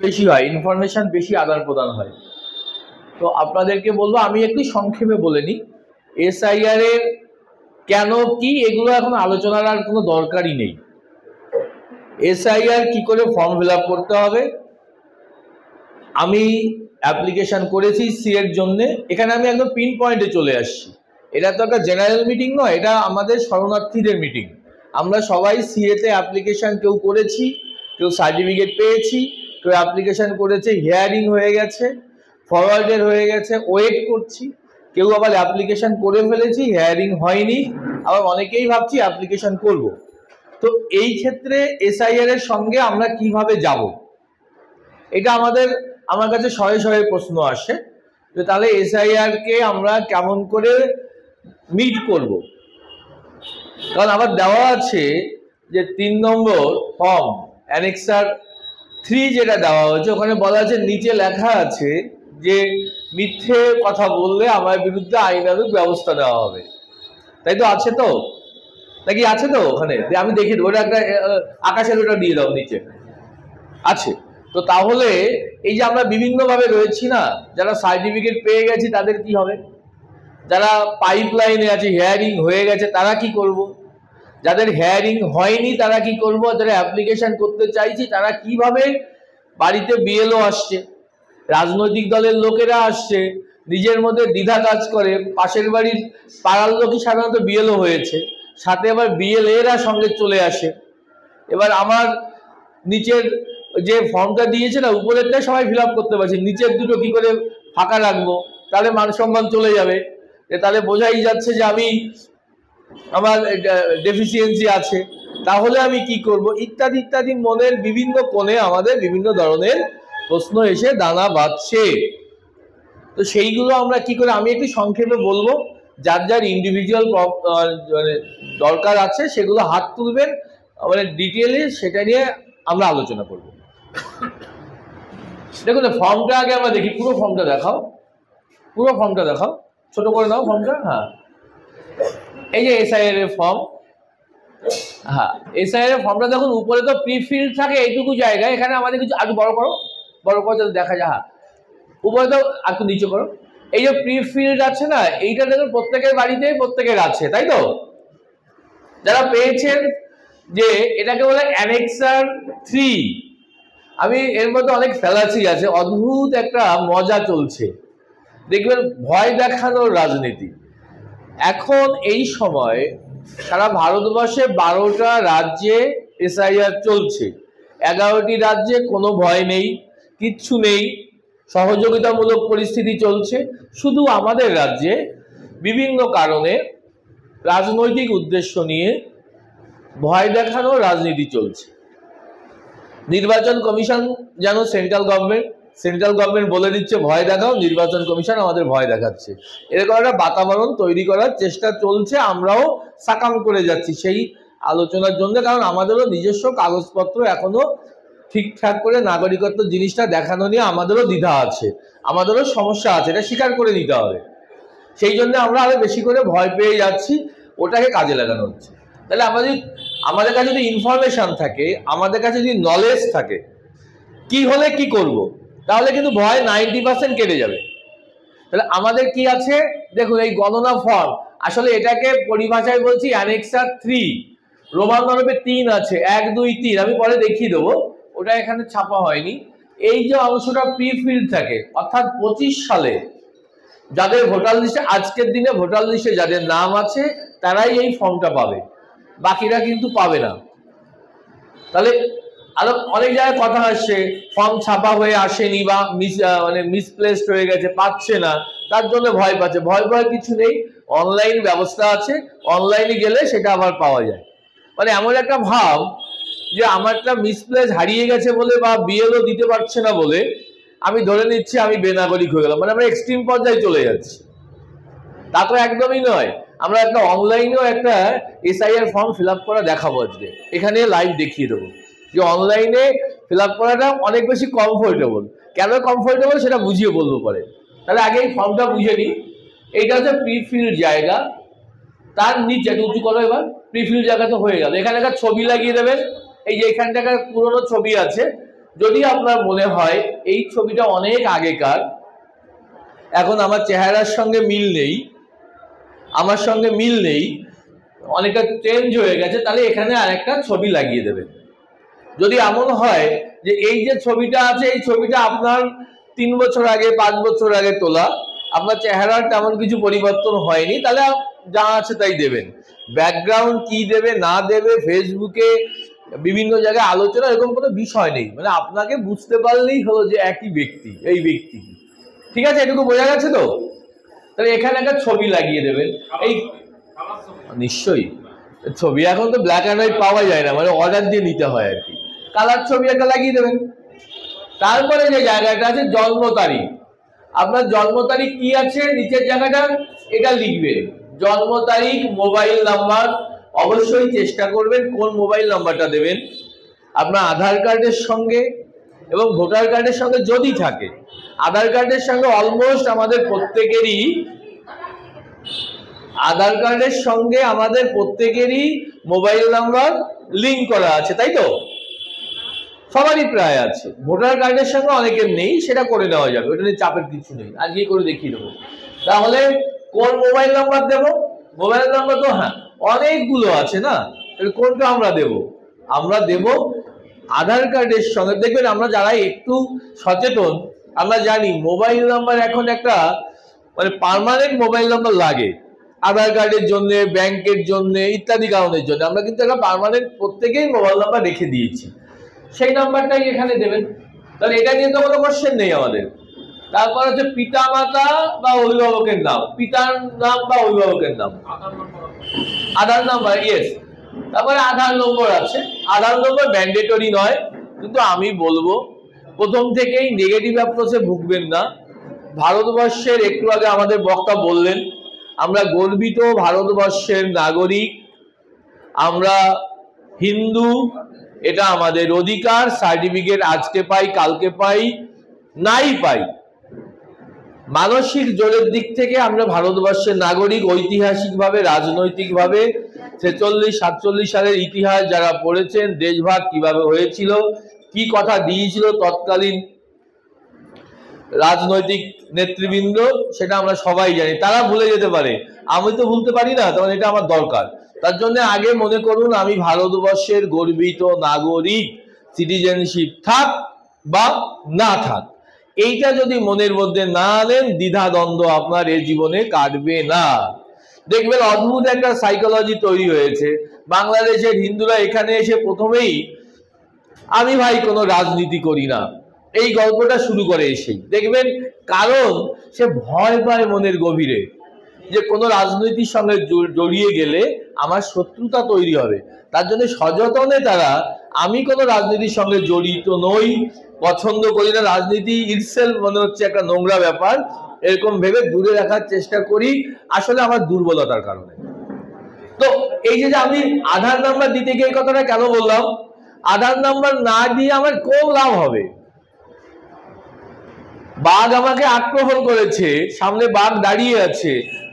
বেশি হয়, ইনফরমেশন বেশি আদান প্রদান হয়। তো আপনাদেরকে বলবো, আমি একটু সংক্ষেপে বলে নিই এসআইআর এর কেন কি, এগুলো এখন আলোচনার আর কোনো দরকারই নেই। এসআইআর কি করে ফর্ম ফিল আপ করতে হবে, আমি অ্যাপ্লিকেশন করেছি সি এর জন্যে, এখানে আমি একদম পিন পয়েন্টে চলে আসছি। এটা তো একটা জেনারেল মিটিং নয়, এটা আমাদের শরণার্থীদের মিটিং। আমরা সবাই সিএতে অ্যাপ্লিকেশন কেউ করেছি, কেউ সার্টিফিকেট পেয়েছি, কেউ অ্যাপ্লিকেশন করেছে, হিয়ারিং হয়ে গেছে, ফরওয়ার্ডের হয়ে গেছে, ওয়েট করছি, কেউ আবার অ্যাপ্লিকেশন করে ফেলেছি, হিয়ারিং হয়নি, আবার অনেকেই ভাবছি অ্যাপ্লিকেশন করব। তো এই ক্ষেত্রে এসআইআর এর সঙ্গে আমরা কিভাবে যাব, এটা আমার কাছে শয়ে শয়ে প্রশ্ন আসে যে তাহলে এসআইআর কে আমরা কেমন করে মিট করব। কারণ আবার দেওয়া আছে যে 3 নম্বর ফর্ম অ্যানেক্সার 3 যেটা দেওয়া হয়েছে, ওখানে বলা আছে, নিচে লেখা আছে যে মিথ্যে কথা বললে আমার বিরুদ্ধে আইনানুগ ব্যবস্থা নেওয়া হবে। তাই তো আছে তো, নাকি আছে তো ওখানে? আমি দেখি ওটা একটা আকাশের ওটা দিয়ে দাও, নিচে আছে। তো তাহলে এই যে আমরা বিভিন্নভাবে রয়েছি না, যারা সার্টিফিকেট পেয়ে গেছি তাদের কি হবে, যারা পাইপ লাইনে আছে হিয়ারিং হয়ে গেছে তারা কি করব, যাদের হিয়ারিং হয়নি তারা কি করব, যারা অ্যাপ্লিকেশন করতে চাইছি তারা কিভাবে, বাড়িতে বিএলও আসছে, রাজনৈতিক দলের লোকেরা আসছে, নিজের মধ্যে দ্বিধা কাজ করে, পাশের বাড়ির পাড়ার লোকই সাধারণত বিএলও হয়েছে, সাথে আবার বিএলএরা সঙ্গে চলে আসে। এবার আমার নিচের যে ফর্মটা দিয়েছে না, উপরেরটা সবাই ফিল আপ করতে পারছি, নিচের দুটো কি করে ফাঁকা রাখবো, তাহলে মান সম্মান চলে যাবে, তাহলে বোঝাই যাচ্ছে যে আমার ডেফিসিয়েন্সি আছে, তাহলে আমি কি করব, ইত্যাদি ইত্যাদি মনের বিভিন্ন কোণে আমাদের বিভিন্ন ধরনের প্রশ্ন এসে দানা বাঁধছে। তো সেইগুলো আমরা কি করে, আমি একটু সংক্ষেপে বলবো, যার যার ইন্ডিভিজুয়াল মানে দরকার আছে সেগুলো হাত তুলবেন, মানে ডিটেইলে সেটা নিয়ে আমরা আলোচনা করব। দেখুন ফর্মটা আগে আমরা দেখি, পুরো ফর্মটা দেখাও, পুরো ফর্মটা দেখাও, ছোট করে নাও ফর্মটা। হ্যাঁ, এই যে এসআইআর এর ফর্ম, হ্যাঁ এসআইআর এর ফর্মটা দেখুন, উপরে তো প্রিফিল্ড থাকে এইটুকু জায়গায়, এখানে আমাদের কিছু আরো বড় করো, বড় করে যাতে দেখা যায়। হ্যাঁ, উপরে তো একটু নিচে করো, এই যে প্রিফিল্ড আছে না, এইটা দেখুন প্রত্যেকের বাড়িতে প্রত্যেকের আছে, তাই তো? যারা পেয়েছেন, যে এটাকে বলে অ্যানেক্সার 3। আমি এর মধ্যে অনেক ফ্যালাসি আছে, অদ্ভুত একটা মজা চলছে, দেখবেন ভয় দেখানোর রাজনীতি। এখন এই সময় সারা ভারতবর্ষে 12টা রাজ্যে এসআইআর চলছে, 11টি রাজ্যে কোনো ভয় নেই, কিচ্ছু নেই, সহযোগিতামূলক পরিস্থিতি চলছে। শুধু আমাদের রাজ্যে বিভিন্ন কারণে রাজনৈতিক উদ্দেশ্য নিয়ে ভয় দেখানোর রাজনীতি চলছে। নির্বাচন কমিশন যেন সেন্ট্রাল গভর্নমেন্ট বলে দিচ্ছে ভয় দেখাও, নির্বাচন কমিশন আমাদের ভয় দেখাচ্ছে, এরকম একটা বাতাবরণ তৈরি করার চেষ্টা চলছে। আমরাও সাকাম করে যাচ্ছি সেই আলোচনার জন্য, কারণ আমাদেরও নিজস্ব কাগজপত্র এখনো ঠিকঠাক করে নাগরিকত্ব জিনিসটা দেখানো নিয়ে আমাদেরও দ্বিধা আছে, আমাদেরও সমস্যা আছে, এটা স্বীকার করে নিতে হবে। সেই জন্য আমরা আরো বেশি করে ভয় পেয়ে যাচ্ছি, ওটাকে কাজে লাগানো হচ্ছে। তাহলে আমাদের কাছে যদি ইনফরমেশন থাকে, আমাদের কাছে যদি নলেজ থাকে কি হলে কি করব, তাহলে কিন্তু ভয় 90% কেটে যাবে। তাহলে আমাদের কি আছে দেখুন, এই গণনা ফর্ম, আসলে এটাকে পরিভাষায় বলছি অ্যানেক্সার 3, রোমান নরবে 3 আছে, 1 2 3, আমি পরে দেখিয়ে দেবো, ওটা এখানে ছাপা হয়নি। এই যে অংশটা প্রিফিল্ড থাকে, অর্থাৎ 25 সালে যাদের ভোটার লিস্টে, আজকের দিনে ভোটার লিস্টে যাদের নাম আছে তারাই এই ফর্মটা পাবে, বাকিরা কিন্তু পাবে না। তাহলে আরো অনেক জায়গায় কথা আসছে ফর্ম ছাপা হয়ে আসেনি বা মিসপ্লেসড হয়ে গেছে, পাচ্ছে না, তার জন্য ভয় পাচ্ছে। ভয় কিছু নেই, অনলাইন ব্যবস্থা আছে, অনলাইনে গেলে সেটা আবার পাওয়া যায়। মানে এমন একটা ভাব যে আমারটা মিসপ্লেস হারিয়ে গেছে বলে বা বিএলও দিতে পারছে না বলে আমি ধরে নিচ্ছি আমি বেনাগরিক হয়ে গেলাম, মানে আমরা এক্সট্রিম পর্যায়ে চলে যাচ্ছি। তা তো একদমই নয়। আমরা একটা অনলাইনেও একটা এসআইআর ফর্ম ফিল আপ করা দেখাবো আজকে, এখানে লাইভ দেখিয়ে দেবো যে অনলাইনে ফিল আপ করাটা অনেক বেশি কমফোর্টেবল। কেন কমফোর্টেবল সেটা বুঝিয়ে বলবো পরে। তাহলে আগে এই ফর্মটা বুঝে নিই। এইটা হচ্ছে প্রিফিল্ড জায়গা, তার নিচে একটু উঁচু করো, এবার প্রিফিল্ড জায়গা তো হয়ে গেল। এখানে একটা ছবি লাগিয়ে দেবেন, এই যে এখানটাকার পুরোনো ছবি আছে, যদি আপনার মনে হয় এই ছবিটা অনেক আগেকার, এখন আমার চেহারার সঙ্গে মিল নেই, আমার সঙ্গে মিল নেই, অনেকটা চেঞ্জ হয়ে গেছে, তাহলে এখানে আরেকটা ছবি লাগিয়ে দেবেন। যদি এমন হয় যে এই যে ছবিটা আছে এই ছবিটা আপনার 3 বছর আগে 5 বছর আগে তোলা, আপনার চেহারার তেমন কিছু পরিবর্তন হয়নি, তাহলে যা আছে তাই দেবেন। ব্যাকগ্রাউন্ড কি দেবে না দেবে, ফেসবুকে বিভিন্ন জায়গায় আলোচনা, এরকম কোনো বিষয় নেই, মানে আপনাকে বুঝতে পারলেই হলো যে একই ব্যক্তি, এই ব্যক্তি। ঠিক আছে, এটুকু বোঝা গেছে তো? তাহলে এখানে একটা ছবি লাগিয়ে দেবেন। এই নিশ্চয়ই ছবি এখন তো ব্ল্যাক অ্যান্ড হোয়াইট পাওয়া যায় না, মানে অর্ডার দিয়ে নিতে হয় আর কি। কালার ছবি একটা লাগিয়ে দেবেন। তারপরে যে জায়গাটা আছে জন্ম তারিখ, আপনার জন্ম তারিখ কি আছে নিচের জায়গাটা এটা লিখবেন, জন্ম তারিখ, মোবাইল নাম্বার। অবশ্যই চেষ্টা করবেন কোন মোবাইল নাম্বারটা দেবেন আপনার আধার কার্ডের সঙ্গে এবং ভোটার কার্ডের সঙ্গে যদি থাকে। আধার কার্ডের সঙ্গে অলমোস্ট আমাদের প্রত্যেকেরই, আধার কার্ডের সঙ্গে আমাদের প্রত্যেকেরই মোবাইল নাম্বার লিঙ্ক করা আছে, তাই তো? সবারই প্রায় আছে। ভোটার কার্ডের সঙ্গে অনেকের নেই, সেটা করে নেওয়া যাবে, ওটা নিয়ে চাপের কিছু নেই, আজকে করে দেখিয়ে দেবো। তাহলে কোন মোবাইল নাম্বার দেব? মোবাইল নাম্বার তো হ্যাঁ অনেকগুলো আছে না, কোনটা আমরা দেব? আমরা দেব আধার কার্ডের সঙ্গে। দেখবেন আমরা যারা একটু সচেতন আমরা জানি মোবাইল নাম্বার এখন একটা মানে পার্মানেন্ট মোবাইল নাম্বার লাগে, আধার কার্ডের জন্য, ব্যাংকের জন্য, ইত্যাদি কারণের জন্য আমরা কিন্তু একটা পার্মানেন্ট প্রত্যেকেই মোবাইল নাম্বার রেখে দিয়েছি, সেই নাম্বারটাই এখানে দেবেন। তাহলে এটা নিয়ে তো কোনো কোশ্চেন নেই আমাদের। তারপর হচ্ছে পিতা মাতা বা অভিভাবকের নাম, পিতার নাম বা অভিভাবকের নাম, আধার নাম্বার, ইয়েস। তারপরে আধার নম্বর আছে, আধার নম্বর ম্যান্ডেটরি নয়, কিন্তু আমি বলবো প্রথম থেকেই নেগেটিভ অ্যাপ্রোচে ভুগবেন না। ভারতবর্ষের একটু আগে আমাদের বক্তা বললেন আমরা গর্বিত ভারতবর্ষের নাগরিক, আমরা হিন্দু, এটা আমাদের অধিকার, সার্টিফিকেট আজকে পাই কালকে পাই নাই পাই। মানসিক জোরের দিক থেকে আমরা ভারতবর্ষের নাগরিক, ঐতিহাসিকভাবে রাজনৈতিকভাবে 46-47 সালের ইতিহাস যারা পড়েছেন, দেশভাগ কিভাবে হয়েছিল, কি কথা দিয়েছিল তৎকালীন রাজনৈতিক নেতৃবৃন্দ, সেটা আমরা সবাই জানি। তারা ভুলে যেতে পারে, আমি তো ভুলতে পারি না, তখন এটা আমার দরকার। তার জন্য আগে মনে করুন আমি ভারতবর্ষের গর্বিত নাগরিক, সিটিজেনশিপ থাক বা না থাক, এইটা যদি মনের মধ্যে না আনেন দ্বিধাদ্বন্দ্ব আপনার এই জীবনে কাটবে না। দেখবেন অদ্ভুত একটা সাইকোলজি তৈরি হয়েছে, বাংলাদেশের হিন্দুরা এখানে এসে প্রথমেই আমি ভাই কোনো রাজনীতি করি না এই গল্পটা শুরু করে এসেই। দেখবেন কারণ সে ভয় পায় মনের গভীরে যে কোনো রাজনীতির সঙ্গে জড়িয়ে গেলে আমার শত্রুতা তৈরি হবে। তার জন্য সযতনে তারা আমি কোনো রাজনীতির সঙ্গে জড়িত নই, পছন্দ করি না, রাজনীতি ইটসেলফ মনে হচ্ছে একটা নোংরা ব্যাপার, এরকম ভেবে দূরে রাখার চেষ্টা করি, আসলে আমার দুর্বলতার কারণে। তো এই যে আমি আধার নাম্বার দিতে গিয়ে কথাটা কেন বললাম, আধার নাম্বার না দিয়ে আমার কোন লাভ হবে? বাঘ আমাকে আক্রমণ করেছে, সামনে বাঘ দাঁড়িয়ে আছে,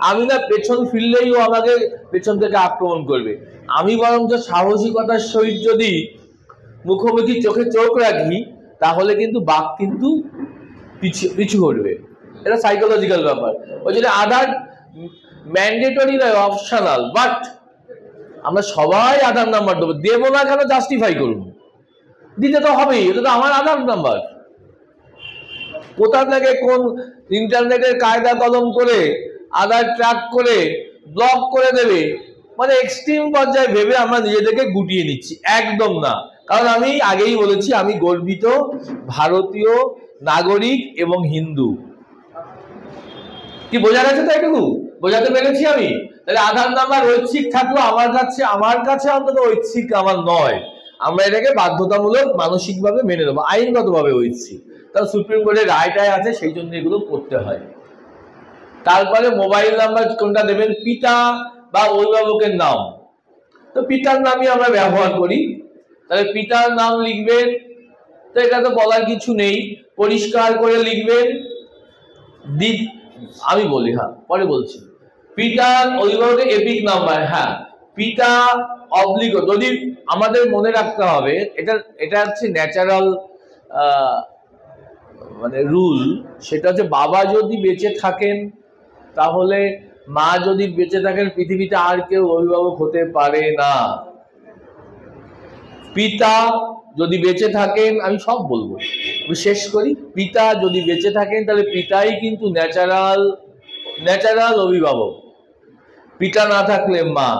আমি না পেছন ফিরলেই ও আমাকে পেছন থেকে আক্রমণ করবে। আমি বরঞ্চ সাহসিকতার সহিত যদি মুখোমুখি চোখে চোখ রাখি তাহলে কিন্তু বাঘ কিন্তু পিছু হটবে। এটা সাইকোলজিক্যাল ব্যাপার। ওই জন্য আধার ম্যান্ডেটরি নয়, অপশনাল, বাট আমরা সবাই আধার নাম্বার দেবো। দেবো না কেন জাস্টিফাই করুন, দিতে তো হবেই, এটা তো আমার আধার নাম্বার। কোথা থেকে কোন ইন্টারনেটের কায়দা কলম করে আধার ট্র্যাক করে ব্লক করে দেবে, মানে এক্সট্রিম পর্যায়ে ভেবে আমরা নিজেদেরকে গুটিয়ে নিচ্ছি। একদম না, কারণ আমি আগেই বলেছি আমি গর্বিত ভারতীয় নাগরিক এবং হিন্দু। কি বোঝা গেছে? তো এটুকু বোঝাতে পেরেছি আমি? তাহলে আধার নাম্বার ঐচ্ছিক থাকলো আমার কাছে অন্তত ঐচ্ছিক আমার নয়, আমরা এটাকে বাধ্যতামূলক মানসিকভাবে মেনে নেবো, আইনগতভাবে ঐচ্ছিক। তাহলে সুপ্রিম কোর্টের রায়টায় আছে, সেই জন্য এগুলো করতে হয়। তারপরে মোবাইল নাম্বার কোনটা দেবেন? পিতা বা অভিভাবকের নাম। তো পিতার নামই আমরা ব্যবহার করি, তাহলে পিতার নাম লিখবেন। তো এটা তো বলার কিছু নেই, পরিষ্কার করে লিখবেন। আমি বলি, হ্যাঁ পরে বলছি। পিতার অভিভাবকের এপিক নাম্বার, হ্যাঁ পিতা অবলিক, যদি আমাদের মনে রাখতে হবে এটা হচ্ছে ন্যাচারাল মানে রুল, সেটা হচ্ছে বাবা যদি বেঁচে থাকেন তাহলে মা যদি বেঁচে থাকেন পৃথিবীতে আর কেউ অভিভাবক হতে পারে না। পিতা যদি বেঁচে থাকেন, আমি সব বলবো, শেষ করি, পিতা যদি বেঁচে থাকেন তাহলে পিতাই কিন্তু ন্যাচারাল অভিভাবক। পিতা না থাকলে মা।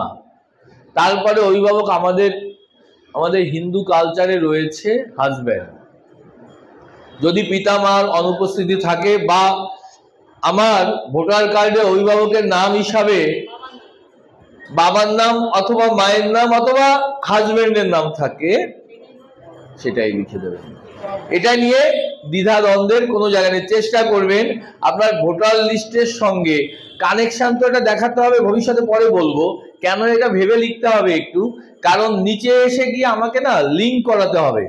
তারপরে অভিভাবক আমাদের হিন্দু কালচারে রয়েছে হাজব্যান্ড। যদি পিতা মার অনুপস্থিতি থাকে বা আমার ভোটার কার্ডে অভিভাবকের নাম হিসাবে বাবার নাম অথবা মায়ের নাম অথবা হাজবেন্ডের নাম থাকে, সেটাই লিখে দেবেন। এটা নিয়ে দ্বিধাদ্বন্দ্বের কোনো জায়গা নেই। চেষ্টা করবেন আপনার ভোটার লিস্টের সঙ্গে কানেকশন, তো এটা দেখাতে হবে, ভবিষ্যতে পরে বলবো কেন এটা ভেবে লিখতে হবে একটু, কারণ নিচে এসে গিয়ে আমাকে না লিঙ্ক করাতে হবে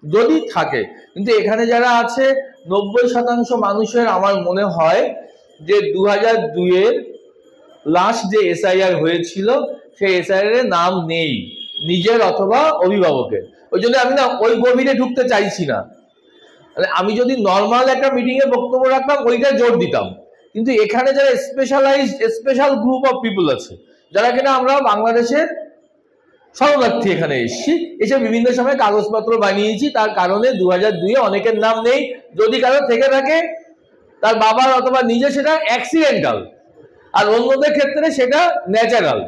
যদি থাকে। কিন্তু এখানে যারা আছে 90% মানুষের আমার মনে হয় যে 2002-এর লাস্ট যে এসআইআর হয়েছিল সেই এসআইআর এর নাম নেই নিজের অথবা অভিভাবকের। ওই জন্য আমি না ওই গভীরে ঢুকতে চাইছি না। আমি যদি নর্মাল একটা মিটিং এ বক্তব্য রাখতাম ওইটা জোর দিতাম, কিন্তু এখানে যারা স্পেশাল গ্রুপ অফ পিপল আছে, যারা কিনা আমরা বাংলাদেশের শরণার্থী এখানে এসে বিভিন্ন সময় কাগজপত্র বানিয়েছি, তার কারণে 2002-এ অনেকের নাম নেই। যদি কারো থেকে থাকে তার বাবার অথবা নিজে সেটা অ্যাক্সিডেন্টাল, আর অন্যদের ক্ষেত্রে সেটা ন্যাচারাল।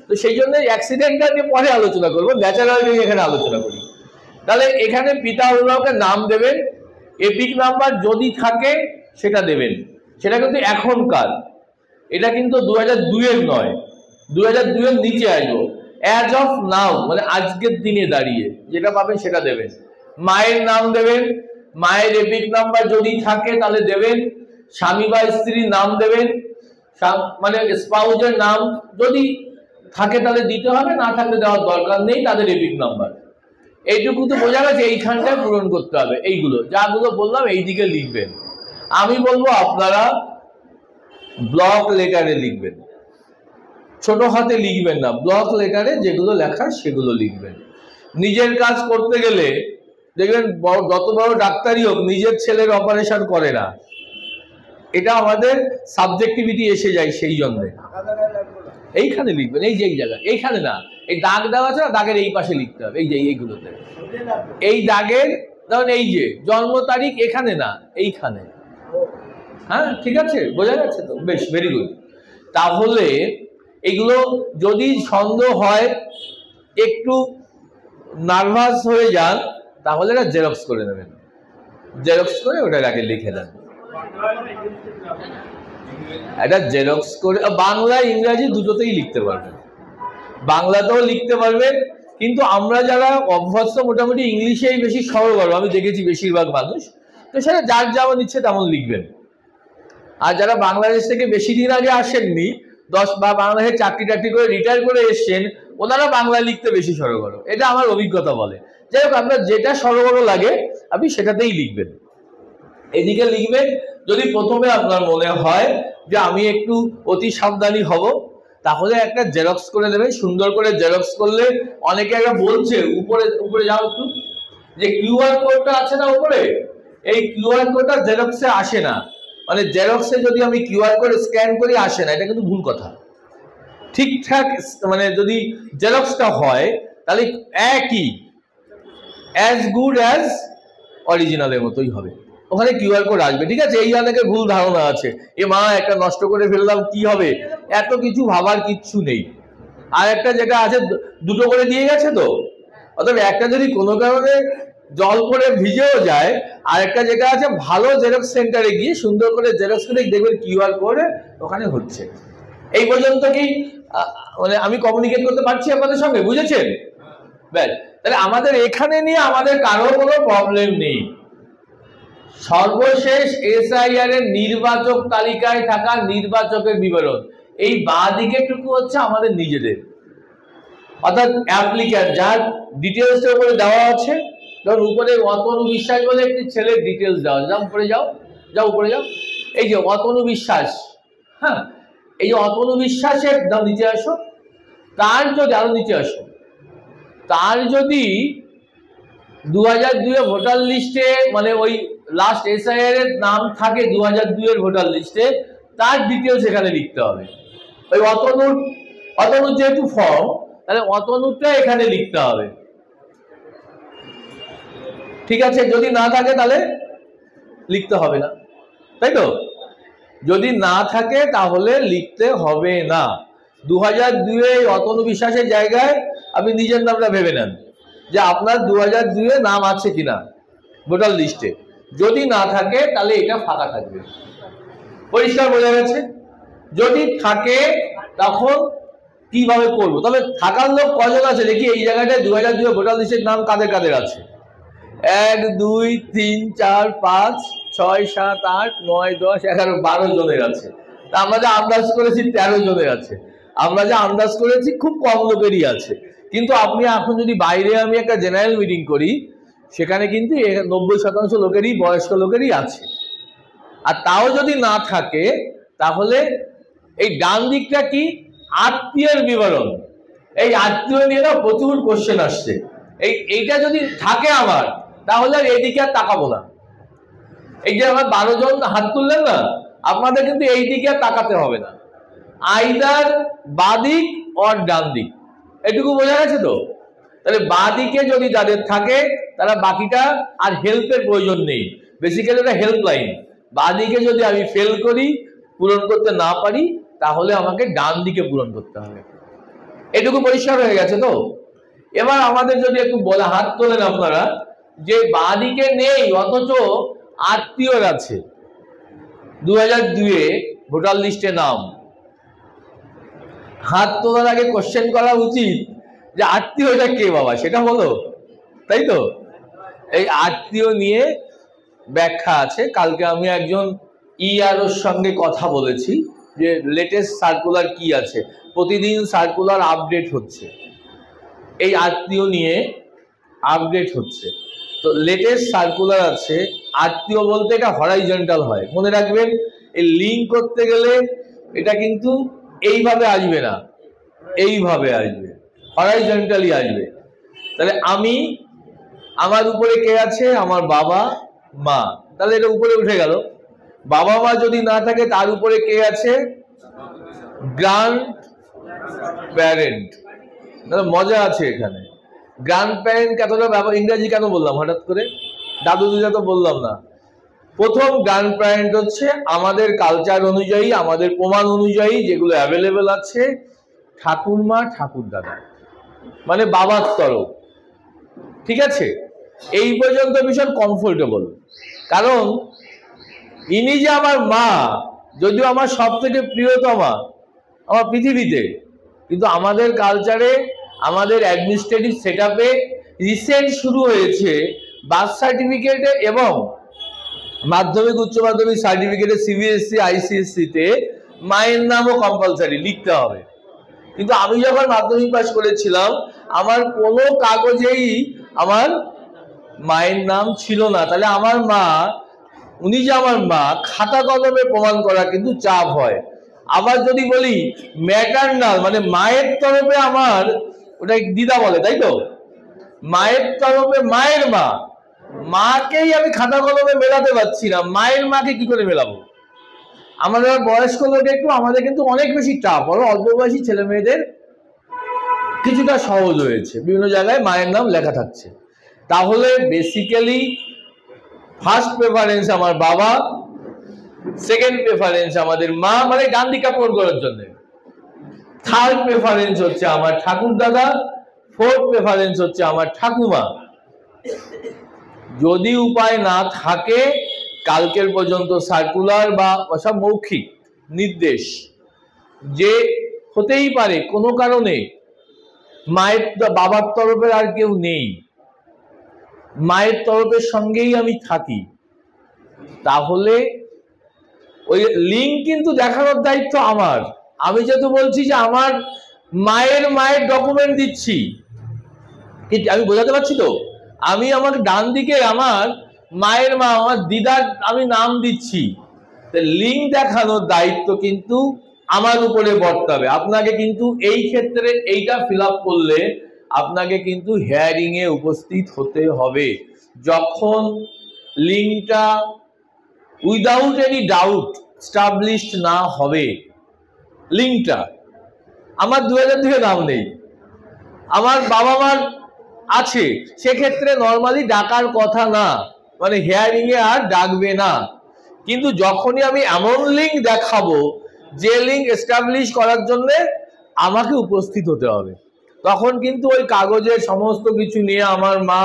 তো সেই জন্য অ্যাক্সিডেন্টাল নিয়ে পরে আলোচনা করবো, ন্যাচারাল নিয়ে এখানে আলোচনা করি। তাহলে এখানে পিতা অভিভাবকের নাম দেবেন, এপিক নাম্বার যদি থাকে সেটা দেবেন। সেটা কিন্তু এখনকার, এটা কিন্তু 2002-এর নয়, 2002-এর নিচে আসবো। অ্যাজ অফ নাও মানে আজকের দিনে দাঁড়িয়ে যেটা পাবেন সেটা দেবেন। মায়ের নাম দেবেন, মায়ের এপিক নাম্বার যদি থাকে তাহলে দেবেন। স্বামী বা স্ত্রীর নাম দেবেন, মানে স্পাউজের নাম যদি থাকে তাহলে দিতে হবে, না থাকলে দেওয়ার দরকার নেই, তাদের এপিক নাম্বার। এইটুকু তো বোঝা গেছে, এইখানটায় পূরণ করতে হবে। এইগুলো যাগুলো বললাম এই দিকে লিখবেন। আমি বলবো আপনারা ব্লক লেটারে লিখবেন, ছোট হাতে লিখবেন না, ব্লক লেটারে যেগুলো লেখার সেগুলো লিখবেন। নিজের কাজ করতে গেলে দেখবেন যত বড় ডাক্তারই হোক নিজের ছেলের অপারেশন করে না, এটা আমাদের সাবজেক্টিভিটি এসে যায়। সেই জন্য এইখানে লিখবেন, এই যে এই জায়গা, এইখানে না, এই দাগ দেওয়া আছে না, দাগের এই পাশে লিখতে হবে, এই যে এইগুলোতে, এই দাগের ধরুন এই যে জন্ম তারিখ এখানে না, এইখানে। হ্যাঁ ঠিক আছে, বোঝা যাচ্ছে তো? বেশ, ভেরি গুড। তাহলে এগুলো যদি সন্দেহ হয়, একটু নার্ভাস হয়ে যান, তাহলে এটা জেরক্স করে নেবেন, জেরক্স করে ওটা আগে লিখে দেন। এটা জেরক্স করে বাংলা ইংরাজি দুটোতেই লিখতে পারবেন, বাংলাতেও লিখতে পারবেন, কিন্তু আমরা যারা অভ্যস্ত মোটামুটি ইংলিশেই বেশি সরগর্ব, আমি দেখেছি বেশিরভাগ মানুষ, তো সেটা যার যেমন ইচ্ছে তেমন লিখবেন। আর যারা বাংলাদেশ থেকে বেশি দিন আগে আসেননি, বা বাংলাদেশে চাকরি টাকরি করে রিটায়ার করে এসছেন, ওনারা বাংলা লিখতে বেশি সরগর্ব, এটা আমার অভিজ্ঞতা বলে। যাই হোক, আপনার যেটা সরগর্ব লাগে আপনি সেটাতেই লিখবেন। এদিকে লিখবেন। যদি প্রথমে আপনার মনে হয় যে আমি একটু অতি সাবধানী হব, তাহলে একটা জেরক্স করে নেবেন। সুন্দর করে জেরক্স করলে, অনেকে একটা বলছে উপরে যাও একটু, যে কিউআর কোডটা আছে না উপরে, এই কিউআর কোডটা জেরক্সে আসে না, মানে জেরক্সে যদি আমি কিউআর কোড স্ক্যান করি আসে না, এটা কিন্তু ভুল কথা। ঠিকঠাক মানে যদি জেরক্সটা হয় তাহলে একই অ্যাজ গুড অ্যাজ অরিজিনালের মতোই হবে, ওখানে কিউআর কোড আসবে। ঠিক আছে, এই অনেকের ভুল ধারণা আছে, এ মা একটা নষ্ট করে ফেললাম কি হবে, এত কিছু ভাবার কিচ্ছু নেই। আর একটা যেটা আছে, দুটো করে দিয়ে গেছে তো, অর্থাৎ একটা যদি কোনো কারণে জল করে ভিজেও যায়, আর একটা যেটা আছে ভালো জেরক্স সেন্টারে গিয়ে সুন্দর করে জেরক্স করে দেখবেন কিউআর কোড ওখানে হচ্ছে। এই পর্যন্ত কি মানে আমি কমিউনিকেট করতে পারছি আপনাদের সঙ্গে, বুঝেছেন? ব্যাস, তাহলে আমাদের এখানে নিয়ে আমাদের কারো কোনো প্রবলেম নেই। সর্বশেষ এসআইআর এর নির্বাচক তালিকায় থাকা নির্বাচকের বিবরণ, এই বাঁ দিকেটুকু হচ্ছে আমাদের নিজেদের, অর্থাৎ অ্যাপ্লিক্যান্ট যার ডিটেলসের উপরে দেওয়া আছে। ধরুন উপরে অতনু বিশ্বাস বলে একটি ছেলের ডিটেলস দেওয়া, যাও উপরে যাও, যাও উপরে যাও, এই যে অতনু বিশ্বাস, হ্যাঁ, এই যে অতনু বিশ্বাসের দাও, নিচে আসো, তার যদি আরো নিচে আসো, তার যদি 2002 ভোটার লিস্টে মানে ওই লাস্ট এসআইআর এর নাম থাকে 2002 এর ভোটার লিস্টে, তার ডিটেলস এখানে লিখতে হবে। ওই অতনুর যেহেতু ফর্ম, তাহলে অতনুরটা এখানে লিখতে হবে। ঠিক আছে, যদি না থাকে তাহলে লিখতে হবে না, তাই তো? যদি না থাকে তাহলে লিখতে হবে না। 2002 অতনু বিশ্বাসের জায়গায় আপনি নিজের নামটা ভেবে নেন যে আপনার 2002 নাম আছে কিনা ভোটার লিস্টে। যদি না থাকে তাহলে এটা ফাঁকা থাকবে। পরিষ্কার বোঝা গেছে? যদি থাকে তখন কিভাবে করবো? তবে থাকার লোক কজন আছে দেখি এই জায়গাটায় 2002 ভোটার লিস্টের নাম কাদের কাদের আছে? 1 2 3 4 5 6 7 8 9 10 11 12 জনের আছে। তা আমরা যে আন্দাজ করেছি 13 জনের আছে। আমরা যে আন্দাজ করেছি খুব কম লোকেরই আছে। কিন্তু আপনি এখন যদি বাইরে আমি একটা জেনারেল মিটিং করি, সেখানে কিন্তু 90% লোকেরই, বয়স্ক লোকেরই আছে। আর তাও যদি না থাকে তাহলে এই ডান দিকটা কি? আত্মীয়ের বিবরণ। এই আত্মীয় নিয়ে না প্রচুর কোশ্চেন আসছে। এইটা যদি থাকে আমার, তাহলে আর এইদিকে আর তাকাবো না। এই যে আমার 12 জন হাত তুললেন না, আপনাদের কিন্তু এই দিকে আর তাকাতে হবে না। আইদার বাদিক অর ডান দিক, এটুকু বোঝা গেছে তো? তাহলে বাদিকে যদি যাদের থাকে তারা বাকিটা আর হেল্পের প্রয়োজন নেই। বেসিক্যালি এটা হেল্পলাইন। বাদিকে যদি আমি ফেল করি, পূরণ করতে না পারি, তাহলে আমাকে ডান দিকে পূরণ করতে হবে। এটুকু পরিষ্কার হয়ে গেছে তো? এবার আমাদের যদি একটু বলে হাত তোলেন আপনারা যে বাদিকে নেই অথচ আত্মীয়র আছে 2002 ভোটার লিস্টে নাম। হাত তোলার আগে কোশ্চেন করা উচিত যে আত্মীয়টা কে বাবা, সেটা বলো, তাই তো? এই আত্মীয় নিয়ে ব্যাখ্যা আছে। কালকে আমি একজন ইআরওর সঙ্গে কথা বলেছি যে লেটেস্ট সার্কুলার কি আছে। প্রতিদিন সার্কুলার আপডেট হচ্ছে, এই আত্মীয় নিয়ে আপডেট হচ্ছে। তো লেটেস্ট সার্কুলার আছে। আত্মীয় বলতে এটা হরাইজন্টাল হয়, মনে রাখবেন। এই লিঙ্ক করতে গেলে এটা কিন্তু এইভাবে আসবে না, এইভাবে আসবে, হরাইজন্টালি আসবে। তাহলে আমি, আমার উপরে কে আছে? আমার বাবা মা, তাহলে এটা উপরে উঠে গেল। বাবা মা যদি না থাকে তার উপরে কে আছে? Grand parent. মজা আছে এখানে। গ্র্যান্ড প্যারেন্ট এতটা ইংরেজি কেন বললাম হঠাৎ করে? দাদু দিদা তো বললাম না। প্রথম গ্র্যান্ড প্যারেন্ট হচ্ছে আমাদের কালচার অনুযায়ী, আমাদের প্রমাণ অনুযায়ী যেগুলো অ্যাভেলেবেল আছে, ঠাকুরমা ঠাকুরদাদা, মানে বাবার তরফ। ঠিক আছে, এই পর্যন্ত ভীষণ কমফোর্টেবল। কারণ ইনি যে আমার মা, যদিও আমার সব থেকে প্রিয়তমা আমার পৃথিবীতে, কিন্তু আমাদের কালচারে, আমাদের অ্যাডমিনিস্ট্রেটিভ সেটআপে রিসেন্ট শুরু হয়েছে বার্থ সার্টিফিকেটে এবং মাধ্যমিক উচ্চ মাধ্যমিক সার্টিফিকেটে সিবিএসসি আইসিএসসিতে মায়ের নামও কম্পালসারি লিখতে হবে। কিন্তু আমি যখন মাধ্যমিক পাস করেছিলাম, আমার কোনো কাগজেই আমার মায়ের নাম ছিল না। তাহলে আমার মা, উনি যে আমার মা, খাতা কলমে প্রমাণ করা কিন্তু চাপ হয়। আবার যদি বলি ম্যাটারনাল, মানে মায়ের তরফে আমার, ওটা দিদা বলে, তাই তো? মায়ের তরফে মায়ের মা, মাকেই আমি খাতা কলমে মেলাতে পারছি না, মায়ের মাকে কি করে মেলাবো? আমাদের বয়স্ক লোক একটু, আমাদের কিন্তু অনেক বেশি চাপ। অল্প বয়সী ছেলে মেয়েদের কিছুটা সহজ হয়েছে, বিভিন্ন জায়গায় মায়ের নাম লেখা থাকছে। তাহলে বেসিক্যালি ফার্স্ট প্রেফারেন্স আমার বাবা, সেকেন্ড প্রেফারেন্স আমাদের মা, মানে ডান দিকটা পূরণ করার জন্য। থার্ড প্রেফারেন্স হচ্ছে আমার ঠাকুর দাদা, ফোর্থ প্রেফারেন্স হচ্ছে আমার ঠাকুমা। যদি উপায় না থাকে, কালকের পর্যন্ত সার্কুলার বা সব মৌখিক নির্দেশ যে হতেই পারে কোনো কারণে মায়ের, বাবার তরফের আর কেউ নেই, মায়ের তরফের সঙ্গেই আমি থাকি, তাহলে ওই লিঙ্ক কিন্তু দেখানোর দায়িত্ব আমার। আমি যেহেতু বলছি যে আমার মায়ের ডকুমেন্ট দিচ্ছি, আমি বোঝাতে পারছি তো? আমি আমার ডান দিকে আমার মায়ের মা, আমার দিদার আমি নাম দিচ্ছি, লিঙ্ক দেখানোর দায়িত্ব কিন্তু আমার উপরে বর্তাবে। আপনাকে কিন্তু এই ক্ষেত্রে এইটা ফিল আপ করলে আপনাকে কিন্তু হিয়ারিং এ উপস্থিত হতে হবে। যখন লিঙ্কটা উইদাউট এনি ডাউট স্টাবলিশড না হবে, লিঙ্কটা আমার 2002 নাম নেই, আমার বাবা মার আছে, সেক্ষেত্রে নর্মালি ডাকার কথা না, মানে হিয়ারিং এ আর ডাকবে না। কিন্তু যখনই আমি এমন লিঙ্ক দেখাবো যে লিঙ্ক এস্টাবলিশ করার জন্য আমাকে উপস্থিত হতে হবে, তখন কিন্তু ওই কাগজের সমস্ত কিছু নিয়ে আমার মা,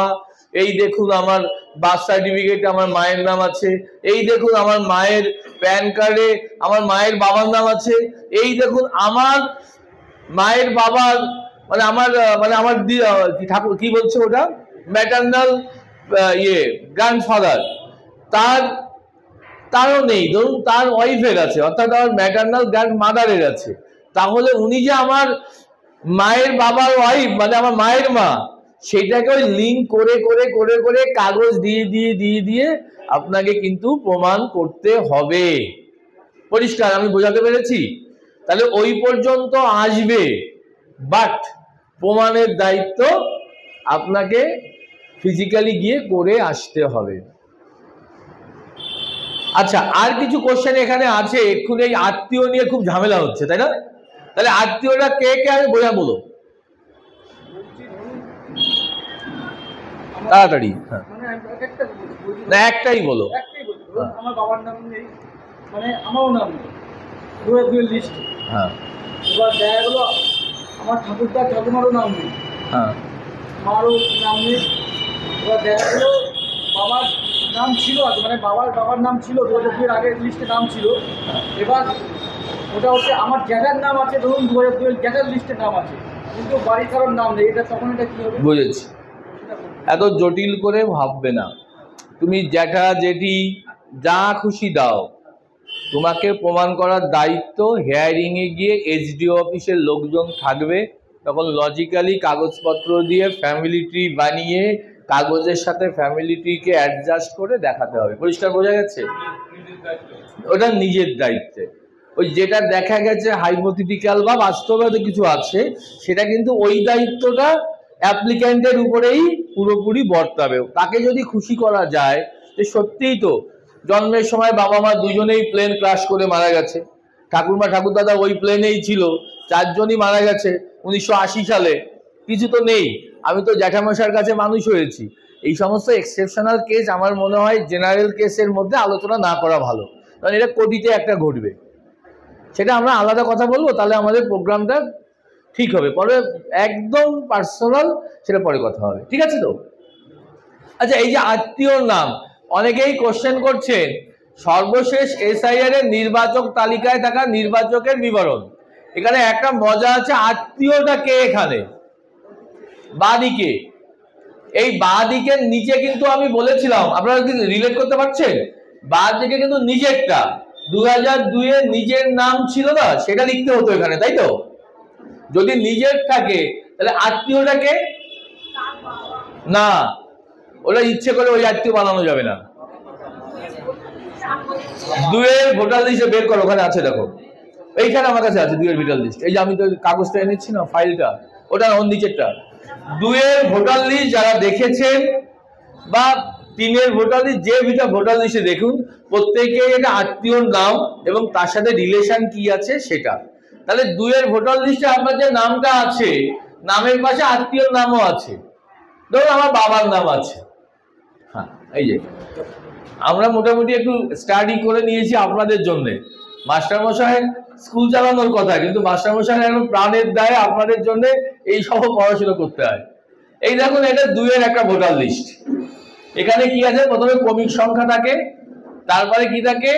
এই দেখুন আমার বার্থ সার্টিফিকেটে আমার মায়ের নাম আছে, এই দেখুন আমার মায়ের প্যান কার্ডে আমার মায়ের বাবার নাম আছে, এই দেখুন আমার মায়ের বাবার মানে আমার ঠাকুর কি বলছে ওটা ম্যাটারনাল গ্র্যান্ডফাদার, তারও নেই, ধরুন তার ওয়াইফের আছে, অর্থাৎ আমার ম্যাটারনাল গ্র্যান্ড মাদারের আছে, তাহলে উনি যে আমার মায়ের বাবার ওয়াইফ মানে আমার মায়ের মা, সেটাকে ওই লিঙ্ক করে করে করে করে কাগজ দিয়ে দিয়ে দিয়ে দিয়ে আপনাকে কিন্তু প্রমাণ করতে হবে। পরিষ্কার আমি বোঝাতে পেরেছি? তাহলে ওই পর্যন্ত আসবে, বাট প্রমাণের দায়িত্ব আপনাকে ফিজিক্যালি গিয়ে করে আসতে হবে। আচ্ছা, আর কিছু কোশ্চেন এখানে আছে। এক্ষুনি এই আত্মীয় নিয়ে খুব ঝামেলা হচ্ছে, তাই না? তাহলে আত্মীয়টা কে কে আমি বোঝা বলো তাড়াতাড়ি। হ্যাঁ, না একটাই বলো। আমার বাবার নাম নেই, মানে আমারও নাম নেই, দুয়ের লিস্ট। হ্যাঁ, এবার দেখা গেলো আমার ঠাকুরদার ঠাকুমারও নাম নেই, হ্যাঁ, মারও নাম নেই। এবার দেখা গেলো বাবার নাম ছিল, মানে বাবার নাম ছিল 2002 আগের লিস্টে নাম ছিল। এবার ওটা হচ্ছে আমার জ্যাঠার নাম আছে, ধরুন 2002 জ্যাঠার লিস্টে নাম আছে, কিন্তু বাড়ির কারোর নাম নেই, এটা তখন এটা কী হবে? বুঝেছি। এত জটিল করে ভাববে না, তুমি জ্যাঠা জেঠি যা খুশি দাও, তোমাকে প্রমাণ করার দায়িত্ব হিয়ারিং এ গিয়ে এইচডিও অফিসের লোকজন থাকবে, তখন লজিক্যালি কাগজপত্র দিয়ে ফ্যামিলি ট্রি বানিয়ে কাগজের সাথে ফ্যামিলি ট্রিকে অ্যাডজাস্ট করে দেখাতে হবে। পরিষ্কার বোঝা গেছে? ওটা নিজের দায়িত্বে। ওই যেটা দেখা গেছে হাইপোথেটিক্যাল বা বাস্তবে কিছু আছে, সেটা কিন্তু ওই দায়িত্বটা অ্যাপ্লিক্যান্টের উপরেই পুরোপুরি বর্তাবে। তাকে যদি খুশি করা যায় যে সত্যিই তো জন্মের সময় বাবা মা দুজনেই প্লেন ক্রাশ করে মারা গেছে, ঠাকুরমা ঠাকুরদাদা ওই প্লেনেই ছিল, 4 জনই মারা গেছে 1980 সালে, কিছু তো নেই, আমি তো জ্যাঠামশার কাছে মানুষ হয়েছি, এই সমস্ত এক্সেপশনাল কেস আমার মনে হয় জেনারেল কেসের মধ্যে আলোচনা না করা ভালো, কারণ এটা কোটিতে একটা ঘটবে। সেটা আমরা আলাদা কথা বলবো, তাহলে আমাদের প্রোগ্রামটা ঠিক হবে। পরে একদম পার্সোনাল সেটা পরে কথা হবে, ঠিক আছে তো? আচ্ছা, এই যে আত্মীয়র নাম, অনেকেই কোশ্চেন করছেন সর্বশেষ এসআইআর এর নির্বাচক তালিকায় থাকা নির্বাচকের বিবরণ। এখানে একটা মজা আছে, আত্মীয়টা কে এখানে বাঁদিকে, এই বাঁদিকের নিচে কিন্তু আমি বলেছিলাম, আপনারা কি রিলেট করতে পারছেন? বাঁদিকে কিন্তু নিজেরটা 2002 এর নিজের নাম ছিল না, সেটা লিখতে হতো এখানে, তাই তো? যদি নিজের থাকে তাহলে আত্মীয়টাকে না, ওরা ইচ্ছে করে ওই আত্মীয় বানানো যাবে না। 2 এর ভোটার লিস্টে বের করো, ওখানে আছে দেখো, এইখানে আমার কাছে আছে 2 এর ভোটার লিস্ট, এই যে আমি তো কাগজটা এনেছি না, ফাইলটা, ওটা ওর নিচেরটা 2 এর ভোটার লিস্ট যারা দেখেছেন, বা 3 এর ভোটার লিস্ট, যে ভোটার লিস্টে দেখুন প্রত্যেকে এটা আত্মীয়র নাম এবং তার সাথে রিলেশন কি আছে সেটা। তাহলে 2 এর ভোটার লিস্টে আপনার যে নামটা আছে, নামের পাশে আত্মীয়র নামও আছে, ধরুন আমার বাবার নাম আছে। হ্যাঁ, এই যে আমরা মোটামুটি একটু স্টাডি করে নিয়েছি আপনাদের জন্য। মাস্টারমশাই স্কুল চালানোর কথা, কিন্তু মাস্টারমশাই এখন প্রাণের দায়ে আপনাদের জন্য এই সব পড়াশোনা করতে হয়। এই দেখুন, এটা 2 এর একটা ভোটার লিস্ট। এখানে কি আছে? প্রথমে ক্রমিক সংখ্যা থাকে, তারপরে কি থাকে,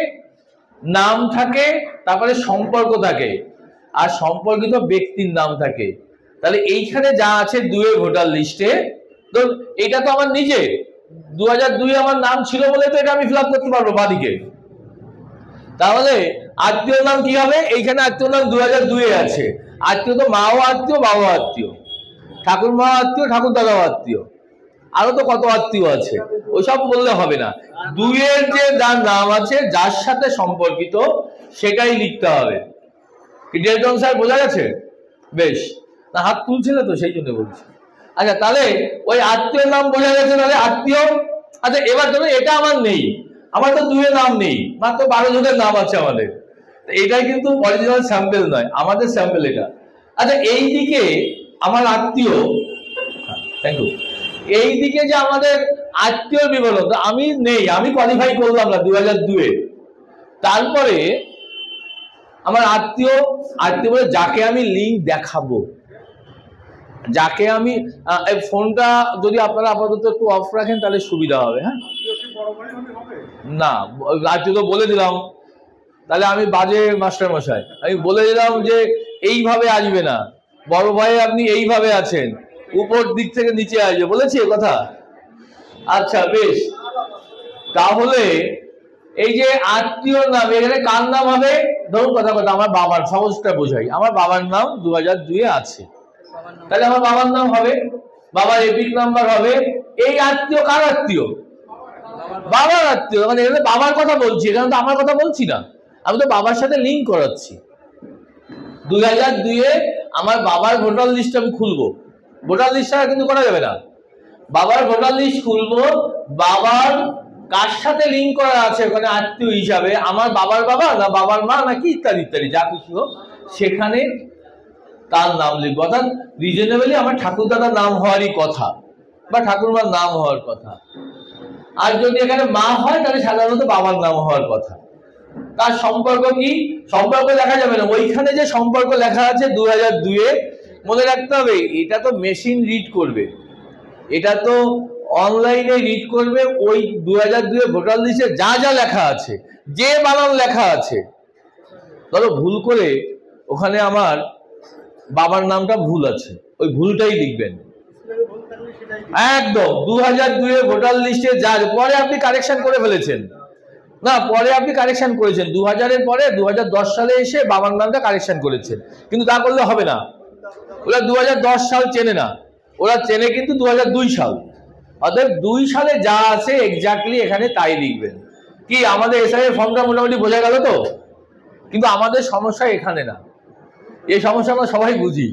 নাম থাকে, তারপরে সম্পর্ক থাকে, আর সম্পর্কিত ব্যক্তির নাম থাকে। তাহলে এইখানে যা আছে 2 এর ভোটার লিস্টে, ধরুন এটা তো আমার নিজে, 2002 আমার নাম ছিল বলে তো এটা আমি ফিল আপ করতে পারবো বাদিকে। তাহলে আত্মীয় নাম কি হবে? এইখানে আত্মীয় নাম 2002 এ আছে। আত্মীয় তো মাও আত্মীয়, বাবাও আত্মীয়, ঠাকুর মা আত্মীয়, ঠাকুর দাদাও আত্মীয়, আরো তো কত আত্মীয় আছে, ওইসব বললে হবে না। 2 এর যে যার নাম আছে, যার সাথে সম্পর্কিত, সেটাই লিখতে হবে। কি ডেলটন স্যার বোঝা গেছে? বেশ, না হাত তুলছিলে তো সেই জন্য বলছি। আচ্ছা, তাহলে ওই আত্মীয় নাম বোঝা গেছে, তাহলে আত্মীয়। আচ্ছা, এবার ধরো এটা আমার নেই, আমার তো 2 এর নাম নেই, মাত্র 12 জনের নাম আছে আমাদের। এটাই কিন্তু অরিজিনাল স্যাম্পল নয়, আমাদের স্যাম্পল এটা। আচ্ছা, এই দিকে আমার আত্মীয়, থ্যাংক ইউ, এই দিকে যে আমাদের আত্মীয় বিবরণ আমি নেই, আমি কোয়ালিফাই করলাম না 2002-এ। তারপরে আমার আত্মীয় বলে যাকে আমি লিঙ্ক দেখাবো, যাকে আমি ফোনটা যদি আপনারা আপাতত একটু অফ রাখেন তাহলে সুবিধা হবে। হ্যাঁ, না আত্মীয় তো বলে দিলাম, তাহলে আমি বাজে মাস্টার মশাই, আমি বলে দিলাম যে এইভাবে আসবে না, বড় ভাই আপনি এইভাবে আছেন, উপর দিক থেকে নিচে আসবে, বলেছি কথা। আচ্ছা বেশ, তাহলে এই যে আত্মীয় নাম, এখানে কার নাম হবে? ধরুন কথা আমার বাবার, সহজটা বোঝাই, আমার বাবার নাম 2002-এ আছে, তাহলে আমার বাবার নাম হবে, বাবার এপিক নাম্বার হবে। এই আত্মীয় কার আত্মীয়? বাবার আত্মীয়, মানে এখানে বাবার কথা বলছি, এখানে তো আমার কথা বলছি না, আমি তো বাবার সাথে লিঙ্ক করাচ্ছি। 2002-এ আমার বাবার ভোটার লিস্ট আমি খুলবো, ভোটার লিস্ট ছাড়া কিন্তু করা যাবে না। বাবার ভোটার লিস্ট খুলবো, বাবার কার সাথে লিঙ্ক করা আছে ওখানে আত্মীয় হিসাবে, আমার বাবার বাবা না বাবার মা নাকি ইত্যাদি ইত্যাদি যা কিছু হোক, সেখানে তার নাম লিখবো। অর্থাৎ রিজনেবলি আমার ঠাকুর দাদার নাম হওয়ারই কথা বা ঠাকুরমার নাম হওয়ার কথা। আর যদি এখানে মা হয় তাহলে সাধারণত বাবার নাম হওয়ার কথা। তার সম্পর্ক কি? সম্পর্ক লেখা যাবে না, ওইখানে যে সম্পর্ক লেখা আছে 2002-এ, মনে রাখতে হবে এটা তো মেশিন রিড করবে, এটা তো অনলাইনে রিড করবে। ওই 2002-এ ভোটার লিস্টে যা যা লেখা আছে, যে বানান লেখা আছে, ধরো ভুল করে ওখানে আমার বাবার নামটা ভুল আছে, ওই ভুলটাই লিখবেন একদম। 2002-এ ভোটার লিস্টে যা, পরে আপনি কারেকশন করে ফেলেছেন না, পরে আপনি কারেকশন করেছেন 2000-এর পরে 2010 সালে এসে বাবার নামটা কারেকশন করেছেন, কিন্তু তা করলে হবে না। ওরা 2010 সাল চেনে না, ওরা চেনে কিন্তু 2002 সাল। অর্থাৎ 2 সালে যা আছে এক্স্যাক্টলি এখানে তাই লিখবেন। কি আমাদের এসআইয়ের ফর্মটা মোটামুটি বোঝা গেল তো? কিন্তু আমাদের সমস্যা এখানে না, এই সমস্যা আমরা সবাই বুঝি,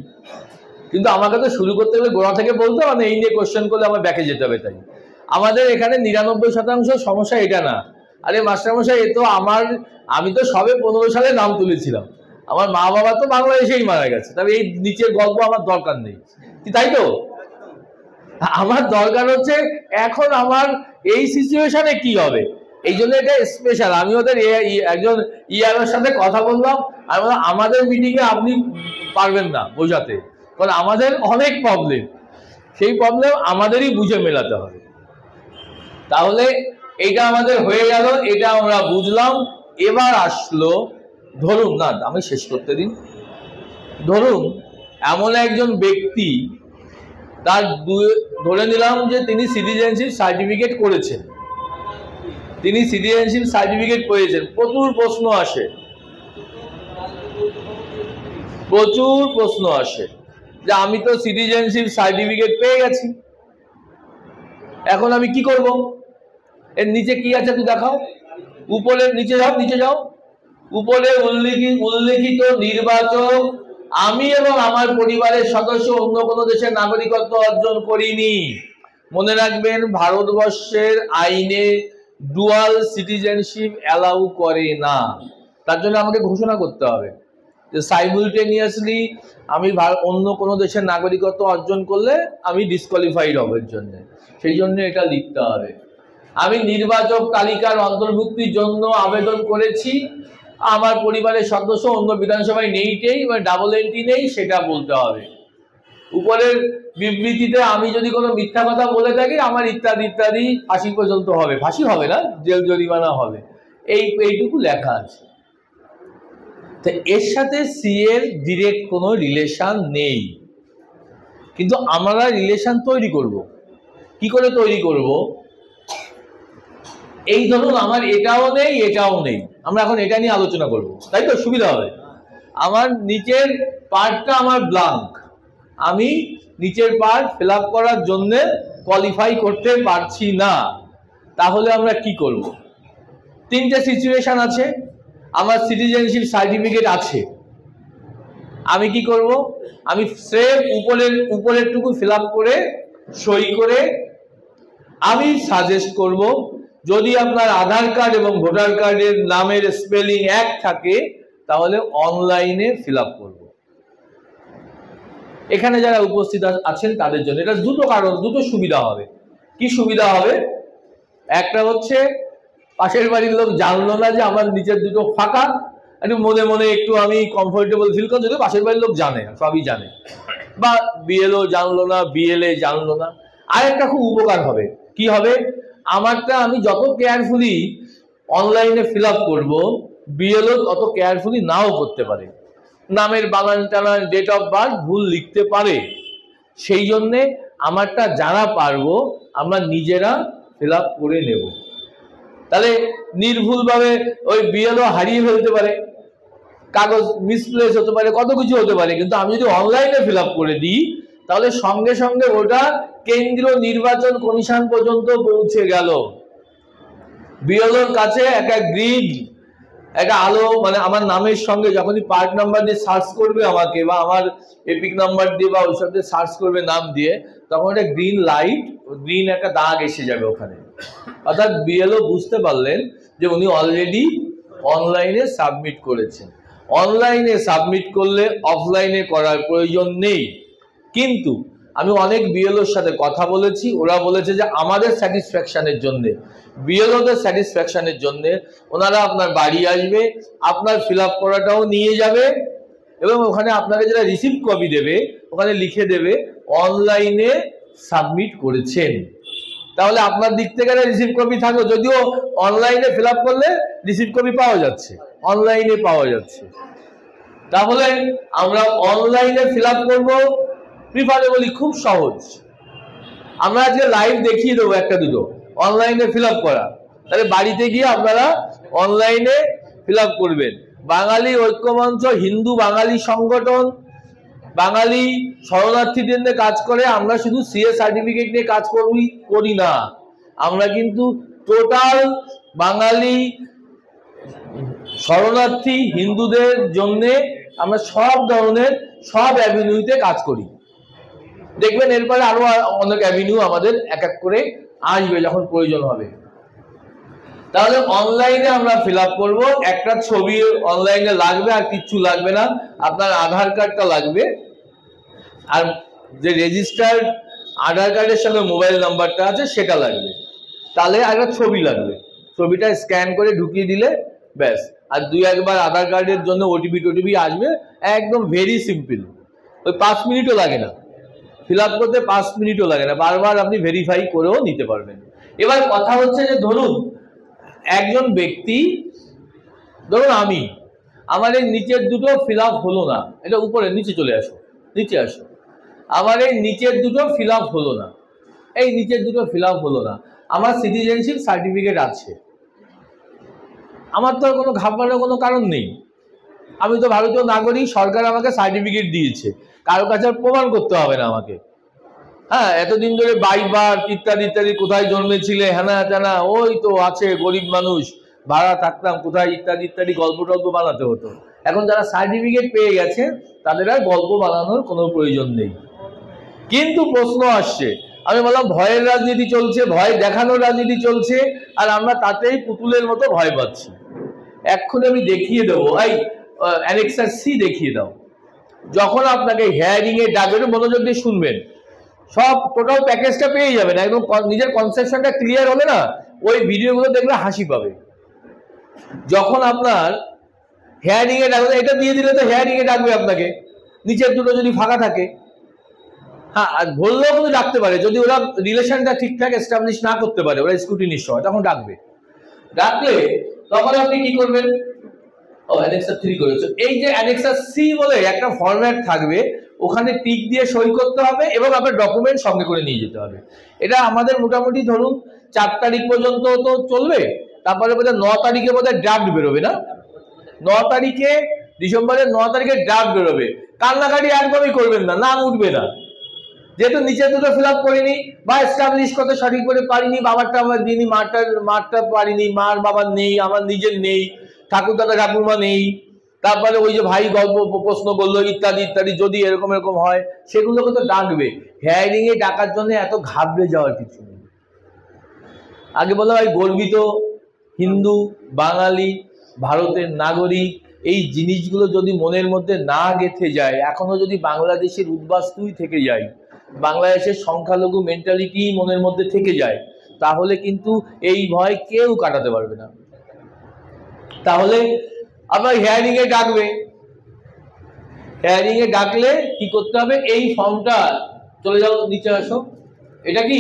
কিন্তু আমাকে তো শুরু করতে গেলে গোড়া থেকে বলতে মানে এই নিয়ে কোশ্চেন করলে আমার ব্যাকে যেতে হবে। তাই আমাদের এখানে 99% সমস্যা এটা না। আরে মাস্টারমশাই, এ তো আমি তো সবে 15 সালে নাম তুলেছিলাম, আমার মা বাবা তো বাংলাদেশেই মারা গেছে, তবে এই নিচের গল্প আমার দরকার নেই, কি তাই তো? আমার দরকার হচ্ছে এখন আমার এই সিচুয়েশনে কি হবে, এই জন্য এটা স্পেশাল। আমি ওদের একজন ইয়ারের সাথে কথা বললাম, আর আমাদের মিটিংয়ে আপনি পারবেন না বোঝাতে, কারণ আমাদের অনেক প্রবলেম, সেই প্রবলেম আমাদেরই বুঝে মেলাতে হবে। তাহলে এইটা আমাদের হয়ে গেল, এটা আমরা বুঝলাম। এবার আসলো, ধরুন না আমি শেষ করতে দিন, ধরুন এমন একজন ব্যক্তি, তার ধরে নিলাম যে তিনি সিটিজেনশিপ সার্টিফিকেট করেছেন, তিনি সিটিজেনশিপ সার্টিফিকেট পেয়েছেন। প্রচুর প্রশ্ন আসে, প্রচুর প্রশ্ন আসে যে আমি তো সিটিজেনশিপ সার্টিফিকেট পেয়ে গেছি, এখন আমি কি করব? এর নিচে কি আছে তুই দেখাও, উপরে নিচে যাও, নিচে যাও, উপরে উল্লেখিত নির্বাচক আমি এবং আমার পরিবারের সদস্য অন্য কোনো দেশের নাগরিকত্ব অর্জন করিনি। মনে রাখবেন ভারতবর্ষের আইনে ডুয়াল সিটিজেনশিপ অ্যালাউ করে না, তার জন্য আমাকে ঘোষণা করতে হবে যে সাইমুলটেনিয়াসলি আমি অন্য কোনো দেশের নাগরিকত্ব অর্জন করলে আমি ডিসকোয়ালিফাইড হব, এর জন্য সেই জন্য এটা লিখতে হবে। আমি নির্বাচক তালিকার অন্তর্ভুক্তির জন্য আবেদন করেছি, আমার পরিবারের সদস্য অন্য বিধানসভায় নেইটেই, মানে ডাবল এন্ট্রি নেই, সেটা বলতে হবে। উপরের বিবৃতিতে আমি যদি কোনো মিথ্যা কথা বলে থাকি আমার ইত্যাদি ইত্যাদি ফাঁসি পর্যন্ত হবে, ফাঁসি হবে না, জেল জরিমানা হবে, এইটুকু লেখা আছে। তো এর সাথে সি এর ডিরেক্ট কোনো রিলেশন নেই, কিন্তু আমরা রিলেশন তৈরি করব। কি করে তৈরি করব? এই ধরুন আমার এটাও নেই এটাও নেই, আমরা এখন এটা নিয়ে আলোচনা করব, তাই তো সুবিধা হবে। আমার নিচের পার্টটা আমার ব্ল্যাঙ্ক, আমি নিচের পার্ট ফিল আপ করার জন্য কোয়ালিফাই করতে পারছি না, তাহলে আমরা কি করব? 3টে সিচুয়েশন আছে। আমার সিটিজেনশিপ সার্টিফিকেট আছে, আমি কি করব, আমি সেম উপরেরটুকু ফিল আপ করে সই করে আমি সাজেস্ট করব, যদি আপনার আধার কার্ড এবং ভোটার কার্ডের নামের স্পেলিং এক থাকে তাহলে অনলাইনে ফিল আপ করব। এখানে যারা উপস্থিত আছেন তাদের জন্য এটা দুটো সুবিধা হবে। কি সুবিধা হবে? একটা হচ্ছে পাশের বাড়ির লোক জানলো না যে আমার নিচের দুটো ফাঁকা, একটু মনে মনে একটু আমি কমফোর্টেবল ফিল করছি, যদিও পাশের বাড়ির লোক জানে, সবই জানে, বা বিএলও জানলো না, বিএলএ জানলো না। আর একটা খুব উপকার হবে, কি হবে, আমারটা আমি যত কেয়ারফুলি অনলাইনে ফিল আপ করবো, বিএলও অত কেয়ারফুলি নাও করতে পারে, নামের বানান টানান ডেট অফ বার্থ ভুল লিখতে পারে। সেই জন্যে আমারটা যারা পারবো আমরা নিজেরা ফিল আপ করে নেব। তাহলে নির্ভুলভাবে ওই বিএলও হারিয়ে ফেলতে পারে, কাগজ মিসপ্লেস হতে পারে, কত কিছু হতে পারে, কিন্তু আমি যদি অনলাইনে ফিল আপ করে দিই তাহলে সঙ্গে সঙ্গে ওটা কেন্দ্রীয় নির্বাচন কমিশন পর্যন্ত পৌঁছে গেল। বিএলওর কাছে একটা গ্রিন একটা আলো, মানে আমার নামের সঙ্গে যখনই পার্ট নাম্বার দিয়ে সার্চ করবে আমাকে, বা আমার এপিক নাম্বার দিয়ে বা ওইসব দিয়ে সার্চ করবে নাম দিয়ে, তখন একটা গ্রিন লাইট, গ্রিন একটা দাগ এসে যাবে ওখানে। অর্থাৎ বিএলও বুঝতে পারলেন যে উনি অলরেডি অনলাইনে সাবমিট করেছেন। অনলাইনে সাবমিট করলে অফলাইনে করার প্রয়োজন নেই। কিন্তু আমি অনেক বিএলওর সাথে কথা বলেছি, ওরা বলেছে যে আমাদের স্যাটিসফ্যাকশনের জন্য, বিএলওদের স্যাটিসফ্যাকশনের জন্য ওনারা আপনার বাড়ি আসবে, আপনার ফিল আপ করাটাও নিয়ে যাবে, এবং ওখানে আপনাকে যেটা রিসিভ কপি দেবে ওখানে লিখে দেবে অনলাইনে সাবমিট করেছেন। তাহলে আপনার দিক থেকে রিসিভ কপি থাকবে, যদিও অনলাইনে ফিল আপ করলে রিসিভ কপি পাওয়া যাচ্ছে, অনলাইনে পাওয়া যাচ্ছে। তাহলে আমরা অনলাইনে ফিল আপ করবো, প্রিফারেবলি খুব সহজ। আমরা আজকে লাইভ দেখিয়ে দেবো একটা দুটো অনলাইনে ফিল আপ করা, তাহলে বাড়িতে গিয়ে আপনারা অনলাইনে ফিল আপ করবেন। বাঙালি ঐক্যমঞ্চ হিন্দু বাঙালি সংগঠন বাঙালি শরণার্থীদের নিয়ে কাজ করে। আমরা শুধু সিএ সার্টিফিকেট নিয়ে কাজ করি না, আমরা কিন্তু টোটাল বাঙালি শরণার্থী হিন্দুদের জন্য আমরা সব ধরনের সব অ্যাভিনিউতে কাজ করি। দেখবেন এরপরে আরো অনেক অ্যাভিনিউ আমাদের এক এক করে আসবে যখন প্রয়োজন হবে। তাহলে অনলাইনে আমরা ফিল আপ করবো, একটা ছবি অনলাইনে লাগবে, আর কিচ্ছু লাগবে না। আপনার আধার কার্ডটা লাগবে, আর যে রেজিস্টার্ড আধার কার্ডের সঙ্গে মোবাইল নাম্বারটা আছে সেটা লাগবে। তাহলে একটা ছবি লাগবে, ছবিটা স্ক্যান করে ঢুকিয়ে দিলে ব্যাস। আর দুই একবার আধার কার্ডের জন্য ওটিপি আসবে, একদম ভেরি সিম্পল। ওই 5 মিনিটও লাগে না ফিল আপ করতে, 5 মিনিটও লাগে না, বারবার আপনি ভেরিফাই করেও নিতে পারবেন। এবার কথা হচ্ছে যে ধরুন একজন ব্যক্তি, ধরুন আমার এই নিচের দুটো ফিল আপ হলো না, এটা উপরে নিচে চলে আসো, নিচে আসো, আমার এই নিচের দুটো ফিল আপ হলো না, এই নিচের দুটো ফিল আপ হলো না। আমার সিটিজেনশিপ সার্টিফিকেট আছে, আমার তো কোনো ঘাবড়ানোর কোনো কারণ নেই, আমি তো ভারতীয় নাগরিক, সরকার আমাকে সার্টিফিকেট দিয়েছে, কারো কাছে প্রমাণ করতে হবে না আমাকে। হ্যাঁ, এতদিন ধরে বাই বার্থ ইত্যাদি ইত্যাদি, কোথায় জন্মেছিলে হ্যানা ট্যানা, ওই তো আছে গরিব মানুষ, ভাড়া থাকতাম কোথায় ইত্যাদি ইত্যাদি গল্প টল্প বানাতে হতো। এখন যারা সার্টিফিকেট পেয়ে গেছে তাদের আর গল্প বানানোর কোনো প্রয়োজন নেই। কিন্তু প্রশ্ন আসছে, আমি বললাম ভয়ের রাজনীতি চলছে, ভয় দেখানোর রাজনীতি চলছে, আর আমরা তাতেই পুতুলের মতো ভয় পাচ্ছি। এক্ষুনি আমি দেখিয়ে দেবো, এই অ্যানেক্সার সি দেখিয়ে দাও। যখন আপনাকে হেয়ারিং এ ডাকবে, মনোযোগ দিয়ে শুনবেন, সব টোটাল প্যাকেজটা পেয়ে যাবেন, একদম নিজের কনসেপশনটা ক্লিয়ার হলে না ওই ভিডিওগুলো দেখলে হাসি পাবে। যখন আপনার হেয়ারিং এ ডাকবে, এটা দিয়ে দিলে তো হেয়ারিং এ ডাকবে আপনাকে, নিচের দুটো যদি ফাঁকা থাকে, হ্যাঁ, আর বললেও কিন্তু ডাকতে পারে, যদি ওরা রিলেশনটা ঠিকঠাক এস্টাবলিশ না করতে পারে, ওরা স্ক্রুটিনির সময়, তখন ডাকবে। ডাকলে তখন আপনি কি করবেন, অ্যানেক্সার 3 করেছে, এই যে অ্যানেক্সার সি বলে একটা ফরম্যাট থাকবে, ওখানে টিক দিয়ে সই করতে হবে এবং আপনার ডকুমেন্ট সঙ্গে করে নিয়ে যেতে হবে। এটা আমাদের মোটামুটি ধরুন 4 তারিখ পর্যন্ত তো চলবে, তারপরে বোধহয় 9 তারিখে বোধহয় ড্রাফট বেরোবে না, 9 তারিখে ডিসেম্বরের 9 তারিখে ড্রাফট বেরোবে। কান্নাকাটি একদমই করবেন না, নাম উঠবে না, যেহেতু নিচের দুটো ফিল আপ করিনি বা এস্টাবলিশ করতে সঠিক করে পারিনি, বাবারটা আমার দিইনি, মারটা পারিনি, মার বাবার নেই, আমার নিজের নেই, ঠাকুর দাদা ঠাকুরমা নেই, তারপরে ওই যে ভাই গল্প প্রশ্ন করলো ইত্যাদি ইত্যাদি, যদি এরকম এরকম হয় সেগুলোকে তো ডাকবে। হিয়ারিং এ ডাকার জন্য এত ঘাবড়ে যাওয়ার কিছু নেই। আগে বলা হয় গর্বিত হিন্দু, বাঙালি, ভারতের নাগরিক, এই জিনিসগুলো যদি মনের মধ্যে না গেঁথে যায়, এখনো যদি বাংলাদেশের উদ্বাস্তুই থেকে যায়, বাংলাদেশের সংখ্যালঘু মেন্টালিটি মনের মধ্যে থেকে যায়, তাহলে কিন্তু এই ভয় কেউ কাটাতে পারবে না। তাহলে আপনার হিয়ারিং এ ডাকবে, হিয়ারিং এ ডাকলে কি করতে হবে, এই ফর্মটা, চলে যাও নিচে আসো, এটা কি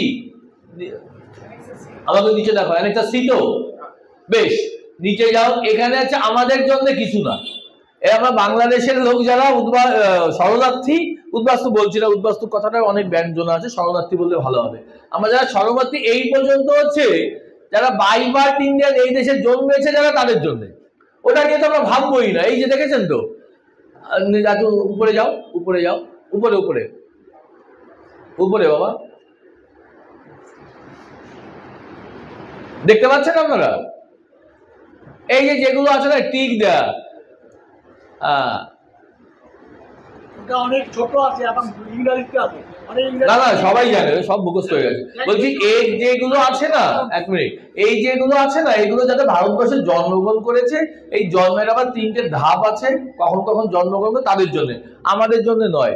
আমাকে নিচে দেখো, একটা সি তো, বেশ নিচে যাও। এখানে আছে আমাদের জন্য কিছু না, আমরা বাংলাদেশের লোক যারা শরণার্থী, উদ্বাস্তু বলছি না, উদ্বাস্তু কথাটার অনেক ব্যঞ্জন আছে, শরণার্থী বললে ভালো হবে। আমরা যারা শরণার্থী এই পর্যন্ত হচ্ছে যারা বাই বার্থ ইন্ডিয়ান, এই দেশে জন্মেছে যারা, তাদের জন্য, ওটা নিয়ে তো আমরা ভাববোই না। এই যে দেখেছেন তো, উপরে যাও, উপরে যাও, উপরে উপরে উপরে বাবা, দেখতে পাচ্ছেন আপনারা? এই যে যেগুলো আছে না টিক দেয়া, অনেক ছোট আছে, এখন ইংরেজিতে আছে, না না সবাই জানে, সব মুখস্থ হয়ে গেছে। বলছি এই যেগুলো আছে না, এক মিনিট, এই যেগুলো আছে না, এগুলো যাতে ভারতবর্ষে জন্মগ্রহণ করেছে, এই জন্মের আবার 3টে ধাপ আছে, কখন কখন জন্মগ্রহণ করে, তাদের জন্য, আমাদের জন্য নয়,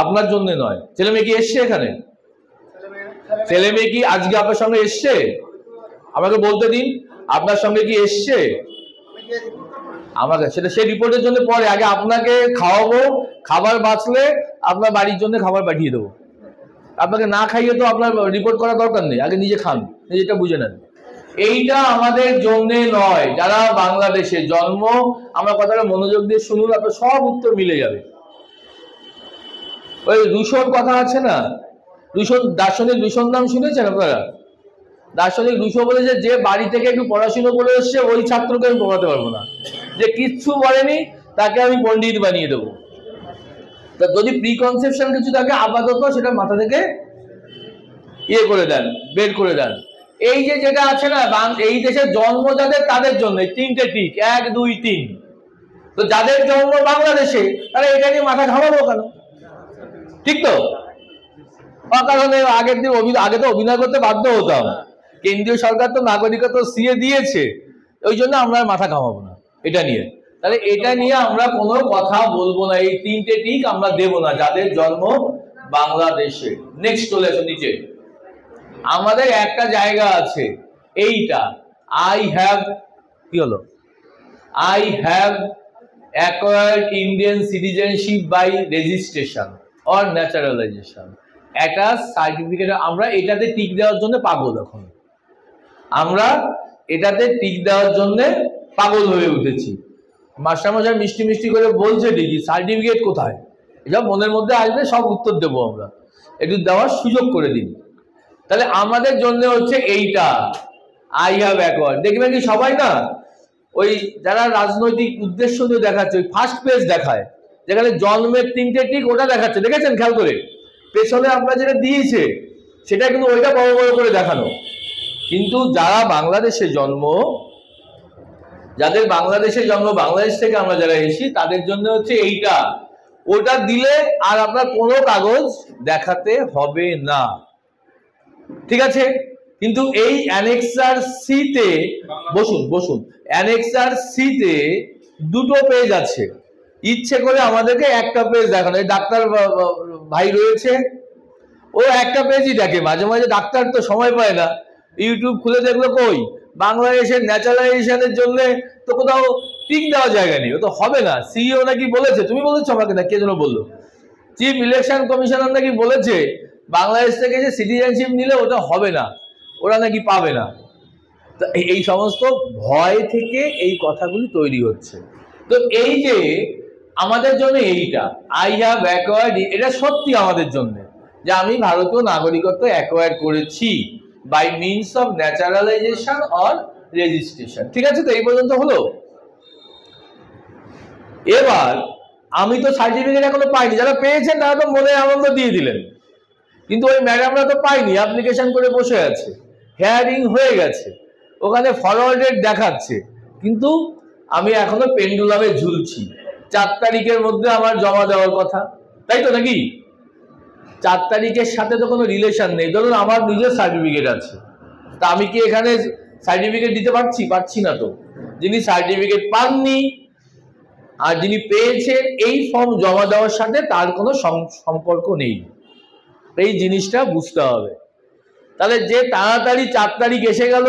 আপনার জন্য নয়। ছেলে মেয়ে কি এসছে এখানে? ছেলে মেয়ে কি আজকে আপনার সঙ্গে এসছে? আমাকে বলতে দিন, আপনার সঙ্গে কি এসছে? আমাকে সেটা সেই রিপোর্টের জন্য পরে, আগে আপনাকে খাওয়াবো, খাবার বাঁচলে আপনার বাড়ির জন্য খাবার পাঠিয়ে দেবো। আপনাকে না খাইয়ে তো আপনার রিপোর্ট করার দরকার নেই, আগে নিজে খান, নিজেটা বুঝে নেন। এইটা আমাদের জন্যে নয়, যারা বাংলাদেশে জন্ম, আমার কথাটা মনোযোগ দিয়ে শুনুন, আপনার সব উত্তর মিলে যাবে। ওই রুশোর কথা আছে না, রুশো, দার্শনিক রুশোর নাম শুনেছেন আপনারা? দার্শনিক রুশো বলেছে, যে বাড়ি থেকে একটু পড়াশুনো করে এসছে ওই ছাত্রকে আমি পড়াতে পারবো না, যে কিচ্ছু বলেনি তাকে আমি পণ্ডিত বানিয়ে দেবো। তা যদি প্রিকনসেপশন কিছু থাকে, আপাতত সেটা মাথা থেকে ইয়ে করে দেন, বের করে দেন। এই যে যেটা আছে না, এই দেশের জন্ম যাদের, তাদের জন্য 3টে টিক, 1 2 3। তো যাদের জন্ম বাংলাদেশে, তারা এটা নিয়ে মাথা ঘামাবো কেন? ঠিক তো? কারণ আগের দিন আগে তো অভিনয় করতে বাধ্য হতাম, কেন্দ্রীয় সরকার তো নাগরিকত্ব সিএ দিয়েছে, ওই জন্য আমরা মাথা ঘামাবো না এটা নিয়ে। তাহলে এটা নিয়ে আমরা কোনো কথা বলবো না, এই 3টে টিক আমরা দেব না যাদের জন্ম বাংলাদেশে। নেক্সট চলে আসো নিচে। আমাদের একটা জায়গা আছে, এইটা আই হ্যাভ, কি হলো, I have acquired Indian citizenship by registration or naturalisation, একটা সার্টিফিকেট। আমরা এটাতে টিক দেওয়ার জন্য পাগল, এখন আমরা এটাতে টিক দেওয়ার জন্য পাগল হয়ে উঠেছি। মাস্টারমশাই মিষ্টি মিষ্টি করে বলছে ঠিকই, সার্টিফিকেট কোথায়, এসব মনের মধ্যে আসবে, সব উত্তর দেবো আমরা, একটু দেওয়ার সুযোগ করে দিন। তাহলে আমাদের জন্য হচ্ছে এইটা, আই হ্যাভ অ্যাকোয়ার্ড। দেখবেন কি সবাই না, ওই যারা রাজনৈতিক উদ্দেশ্য নিয়ে দেখাচ্ছে, ওই ফার্স্ট পেজ দেখায়, যেখানে জন্মের 3টে টিক, ওটা দেখাচ্ছে, দেখেছেন খেয়াল করে? পেছনে আপনার যেটা দিয়েছে সেটা কিন্তু ওইটা বড় বড় করে দেখানো। কিন্তু যারা বাংলাদেশে জন্ম, যাদের বাংলাদেশে জন্ম, বাংলাদেশ থেকে আমরা যারা এসেছি, তাদের জন্য হচ্ছে এইটা। ওটা দিলে আর আপনার কোনো কাগজ দেখাতে হবে না, ঠিক আছে? কিন্তু এই অ্যানেক্সার সিতে, বসুন বসুন, অ্যানেক্সার সিতে 2টো পেজ আছে, ইচ্ছে করে আমাদেরকে একটা পেজ দেখানো। এই ডাক্তার ভাই রয়েছে, ও একটা পেজই দেখে, মাঝে মাঝে ডাক্তার তো সময় পায় না, ইউটিউব খুলে দেখলো, কই বাংলাদেশের ন্যাচারালাইজেশনের জন্য তো কোথাও টিক দেওয়ার জায়গা নেই, ও তো হবে না। সিইও নাকি বলেছে, তুমি বলেছো আমাকে না, কে যেন বললো, চিফ ইলেকশন কমিশনার নাকি বলেছে বাংলাদেশ থেকে যে সিটিজেনশিপ নিলে ওটা হবে না, ওরা নাকি পাবে না। তো এই সমস্ত ভয় থেকে এই কথাগুলি তৈরি হচ্ছে। তো এই যে আমাদের জন্য এইটা আই হ্যাভ অ্যাকোয়ার্ড, এটা সত্যি আমাদের জন্য, যে আমি ভারতীয় নাগরিকত্ব অ্যাকোয়ার করেছি by means of naturalisation or registration. ঠিক আছে? তো এই পর্যন্ত হলো। এবার আমি তো সার্টিফিকেট এখনো পাইনি, যারা পেয়েছেন তারা তো মনে আনন্দ দিয়ে দিলেন, কিন্তু ওই ম্যাডামরা তো পাইনি, অ্যাপ্লিকেশন করে বসে আছে, হিয়ারিং হয়ে গেছে, ওখানে ফরওয়ার্ডেড দেখাচ্ছে, কিন্তু আমি এখনো পেন্ডুলামে ঝুলছি। 4 তারিখের মধ্যে আমার জমা দেওয়ার কথা, তাই তো নাকি? 4 তারিখের সাথে তো কোনো রিলেশন নেই। ধরুন আমার নিজের সার্টিফিকেট আছে, তা আমি কি এখানে সার্টিফিকেট দিতে পারছি না তো। যিনি সার্টিফিকেট পাননি আর যিনি পেয়েছেন, এই ফর্ম জমা দেওয়ার সাথে তার কোনো সম্পর্ক নেই। এই জিনিসটা বুঝতে হবে। তাহলে যে তাড়াতাড়ি 4 তারিখ এসে গেল,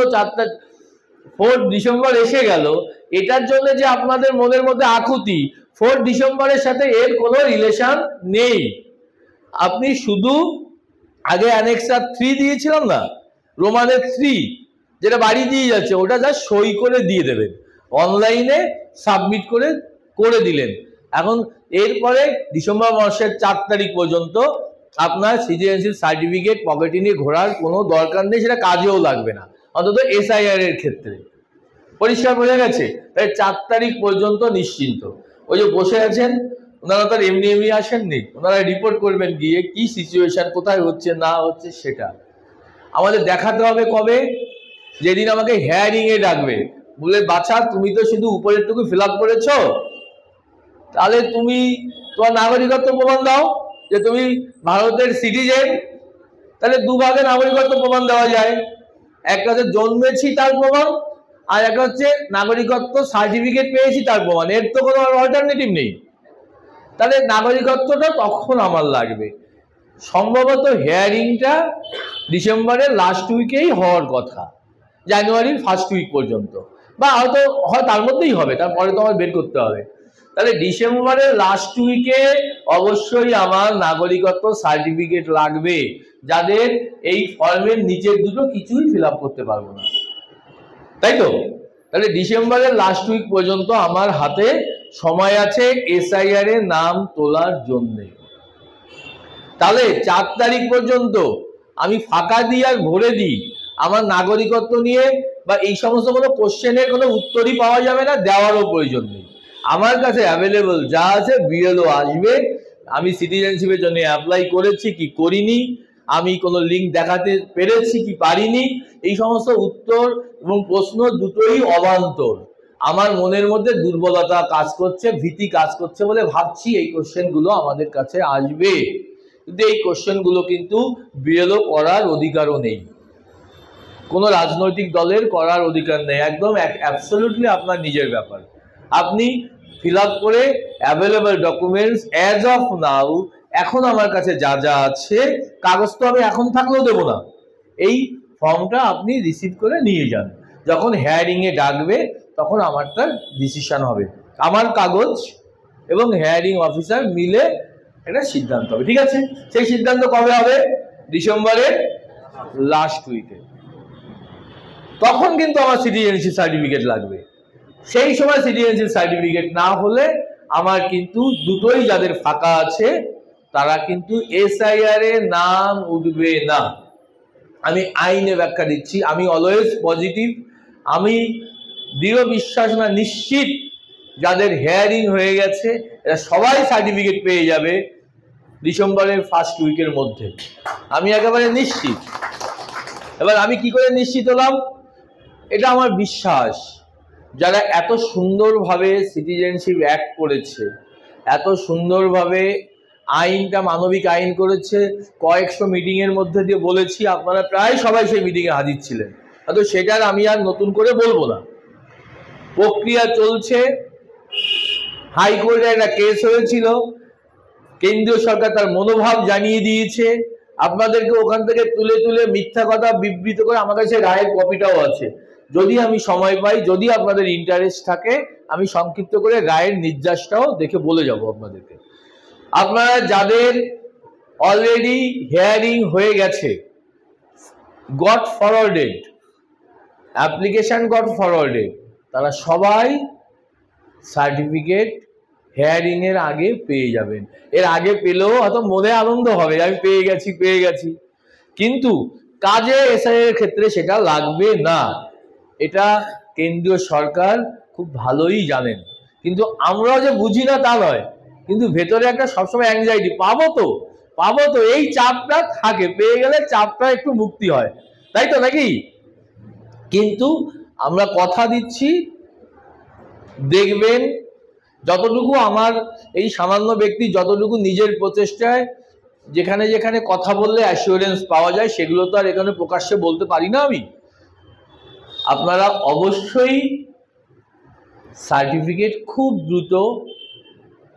4 ডিসেম্বর এসে গেল, এটার জন্য যে আপনাদের মনের মধ্যে আকুতি, 4 ডিসেম্বরের সাথে এর কোনো রিলেশন নেই। আপনি শুধু আগে অ্যানেক্সার 3 দিয়েছিলাম না, রোমানের 3, যেটা বাড়ি দিয়ে যাচ্ছে, ওটা যা সই করে দিয়ে দেবেন, অনলাইনে সাবমিট করে দিলেন। এখন এরপরে ডিসেম্বর মাসের 4 তারিখ পর্যন্ত আপনার সিটিজেনশিপ সার্টিফিকেট পকেটে নিয়ে ঘোরার কোনো দরকার নেই, সেটা কাজেও লাগবে না, অন্তত SIR এর ক্ষেত্রে। পরিষ্কার বোঝা গেছে? তাই 4 তারিখ পর্যন্ত নিশ্চিন্ত। ওই যে বসে আছেন, ওনারা তো এমনি এমনি আসেননি, ওনারা রিপোর্ট করবেন গিয়ে কি সিচুয়েশন, কোথায় হচ্ছে না হচ্ছে। সেটা আমাদের দেখাতে হবে কবে? যেদিন আমাকে হেয়ারিং এ ডাকবে, বলে বাছা তুমি তো শুধু উপরেরটুকু ফিল আপ করেছো, তাহলে তুমি তোমার নাগরিকত্ব প্রমাণ দাও যে তুমি ভারতের সিটিজেন। তাহলে দুভাগে নাগরিকত্ব প্রমাণ দেওয়া যায়, একটা হচ্ছে জন্মেছি তার প্রমাণ, আর একটা হচ্ছে নাগরিকত্ব সার্টিফিকেট পেয়েছি তার প্রমাণ। এর তো কোনো অল্টারনেটিভ নেই। তাহলে নাগরিকত্বটা তখন আমার লাগবে। সম্ভবত হেয়ারিংটা ডিসেম্বরের লাস্ট উইকেই হওয়ার কথা, জানুয়ারির ফার্স্ট উইক পর্যন্ত, বা হয়তো হয় তার মধ্যেই হবে, তারপরে তো আমার বের করতে হবে। তাহলে ডিসেম্বরের লাস্ট উইকে অবশ্যই আমার নাগরিকত্ব সার্টিফিকেট লাগবে, যাদের এই ফর্মের নিচের দুটো কিছুই ফিল আপ করতে পারবো না, তাই তো? তাহলে ডিসেম্বরের লাস্ট উইক পর্যন্ত আমার হাতে সময় আছে SIR এর নাম তোলার জন্য। তাহলে 4 তারিখ পর্যন্ত আমি ফাঁকা দিই আর ভরে দিই, আমার নাগরিকত্ব নিয়ে বা এই সমস্ত কোনো কোশ্চেনের কোনো উত্তরই পাওয়া যাবে না, দেওয়ারও প্রয়োজন নেই। আমার কাছে অ্যাভেলেবল যা আছে, BLO আসবে, আমি সিটিজেনশিপের জন্য অ্যাপ্লাই করেছি কি করিনি, আমি কোনো লিঙ্ক দেখাতে পেরেছি কি পারিনি, এই সমস্ত উত্তর এবং প্রশ্ন দুটোই অবান্তর। আমার মনের মধ্যে দুর্বলতা কাজ করছে, ভীতি কাজ করছে বলে ভাবছি এই কোশ্চেনগুলো আমাদের কাছে আসবে, কিন্তু এই কোশ্চেনগুলো কিন্তু BLO করার অধিকারও নেই, কোনো রাজনৈতিক দলের করার অধিকার নেই, একদম অ্যাবসলিউটলি আপনার নিজের ব্যাপার। আপনি ফিল আপ করে অ্যাভেলেবল ডকুমেন্টস অ্যাজ অফ নাও, এখন আমার কাছে যা যা আছে, কাগজ তো আমি এখন থাকলেও দেবো না, এই ফর্মটা আপনি রিসিভ করে নিয়ে যান। যখন হেয়ারিংয়ে ডাকবে তখন আমারটা ডিসিশন হবে, আমার কাগজ এবং হেয়ারিং অফিসার মিলে একটা সিদ্ধান্ত হবে, ঠিক আছে? সেই সিদ্ধান্ত কবে হবে? ডিসেম্বরের লাস্ট উইকে। তখন কিন্তু আমার সিটিজেনশিপ সার্টিফিকেট লাগবে। সেই সময় সিটিজেনশিপ সার্টিফিকেট না হলে আমার কিন্তু দুটোই, যাদের ফাঁকা আছে তারা কিন্তু SIR এর নাম উঠবে না। আমি আইনে ব্যাখ্যা দিচ্ছি, আমি অলওয়েজ পজিটিভ, আমি দৃঢ় বিশ্বাস না নিশ্চিত যাদের হেয়ারিং হয়ে গেছে এরা সবাই সার্টিফিকেট পেয়ে যাবে ডিসেম্বরের ফার্স্ট উইকের মধ্যে, আমি একেবারে নিশ্চিত। এবার আমি কি করে নিশ্চিত হলাম? এটা আমার বিশ্বাস, যারা এত সুন্দরভাবে সিটিজেনশিপ অ্যাক্ট করেছে, এত সুন্দরভাবে আইনটা মানবিক আইন করেছে, কয়েকশো মিটিংয়ের মধ্যে দিয়ে বলেছি, আপনারা প্রায় সবাই সেই মিটিংয়ে হাজির ছিলেন, হয়তো সেটার আমি আর নতুন করে বলবো না। প্রক্রিয়া চলছে, হাইকোর্টে একটা কেস হয়েছিল, কেন্দ্রীয় সরকার তার মনোভাব জানিয়ে দিয়েছে, আপনাদেরকে ওখান থেকে তুলে তুলে মিথ্যা কথা বিবৃত করে আমার কাছে রায়ের কপিটাও আছে, যদি আমি সময় পাই, যদি আপনাদের ইন্টারেস্ট থাকে, আমি সংক্ষিপ্ত করে রায়ের নির্যাসটাও দেখে বলে যাব আপনাদেরকে। আপনারা যাদের অলরেডি হিয়ারিং হয়ে গেছে, goat forwarded, application goat forwarded, তারা সবাই সার্টিফিকেট হেয়ারিং এর আগে পেয়ে যাবেন। এর আগে পেলেও হয়তো মনে আনন্দ হবে, আমি পেয়ে গেছি, কিন্তু কাজে SIR এর ক্ষেত্রে সেটা লাগবে না। এটা কেন্দ্রীয় সরকার খুব ভালোই জানেন, কিন্তু আমরাও যে বুঝি না তা নয়, কিন্তু ভেতরে একটা সবসময় অ্যাংজাইটি, পাবো তো এই চাপটা থাকে, পেয়ে গেলে চাপটা একটু মুক্তি হয়, তাই তো নাকি? কিন্তু আমরা কথা দিচ্ছি দেখবেন যতটুকু আমার এই সামান্য ব্যক্তি যতটুকু নিজের প্রচেষ্টায় যেখানে যেখানে কথা বললে অ্যাসিওরেন্স পাওয়া যায় সেগুলো তো আর এখানে প্রকাশ্যে বলতে পারি না আমি। আপনারা অবশ্যই সার্টিফিকেট খুব দ্রুত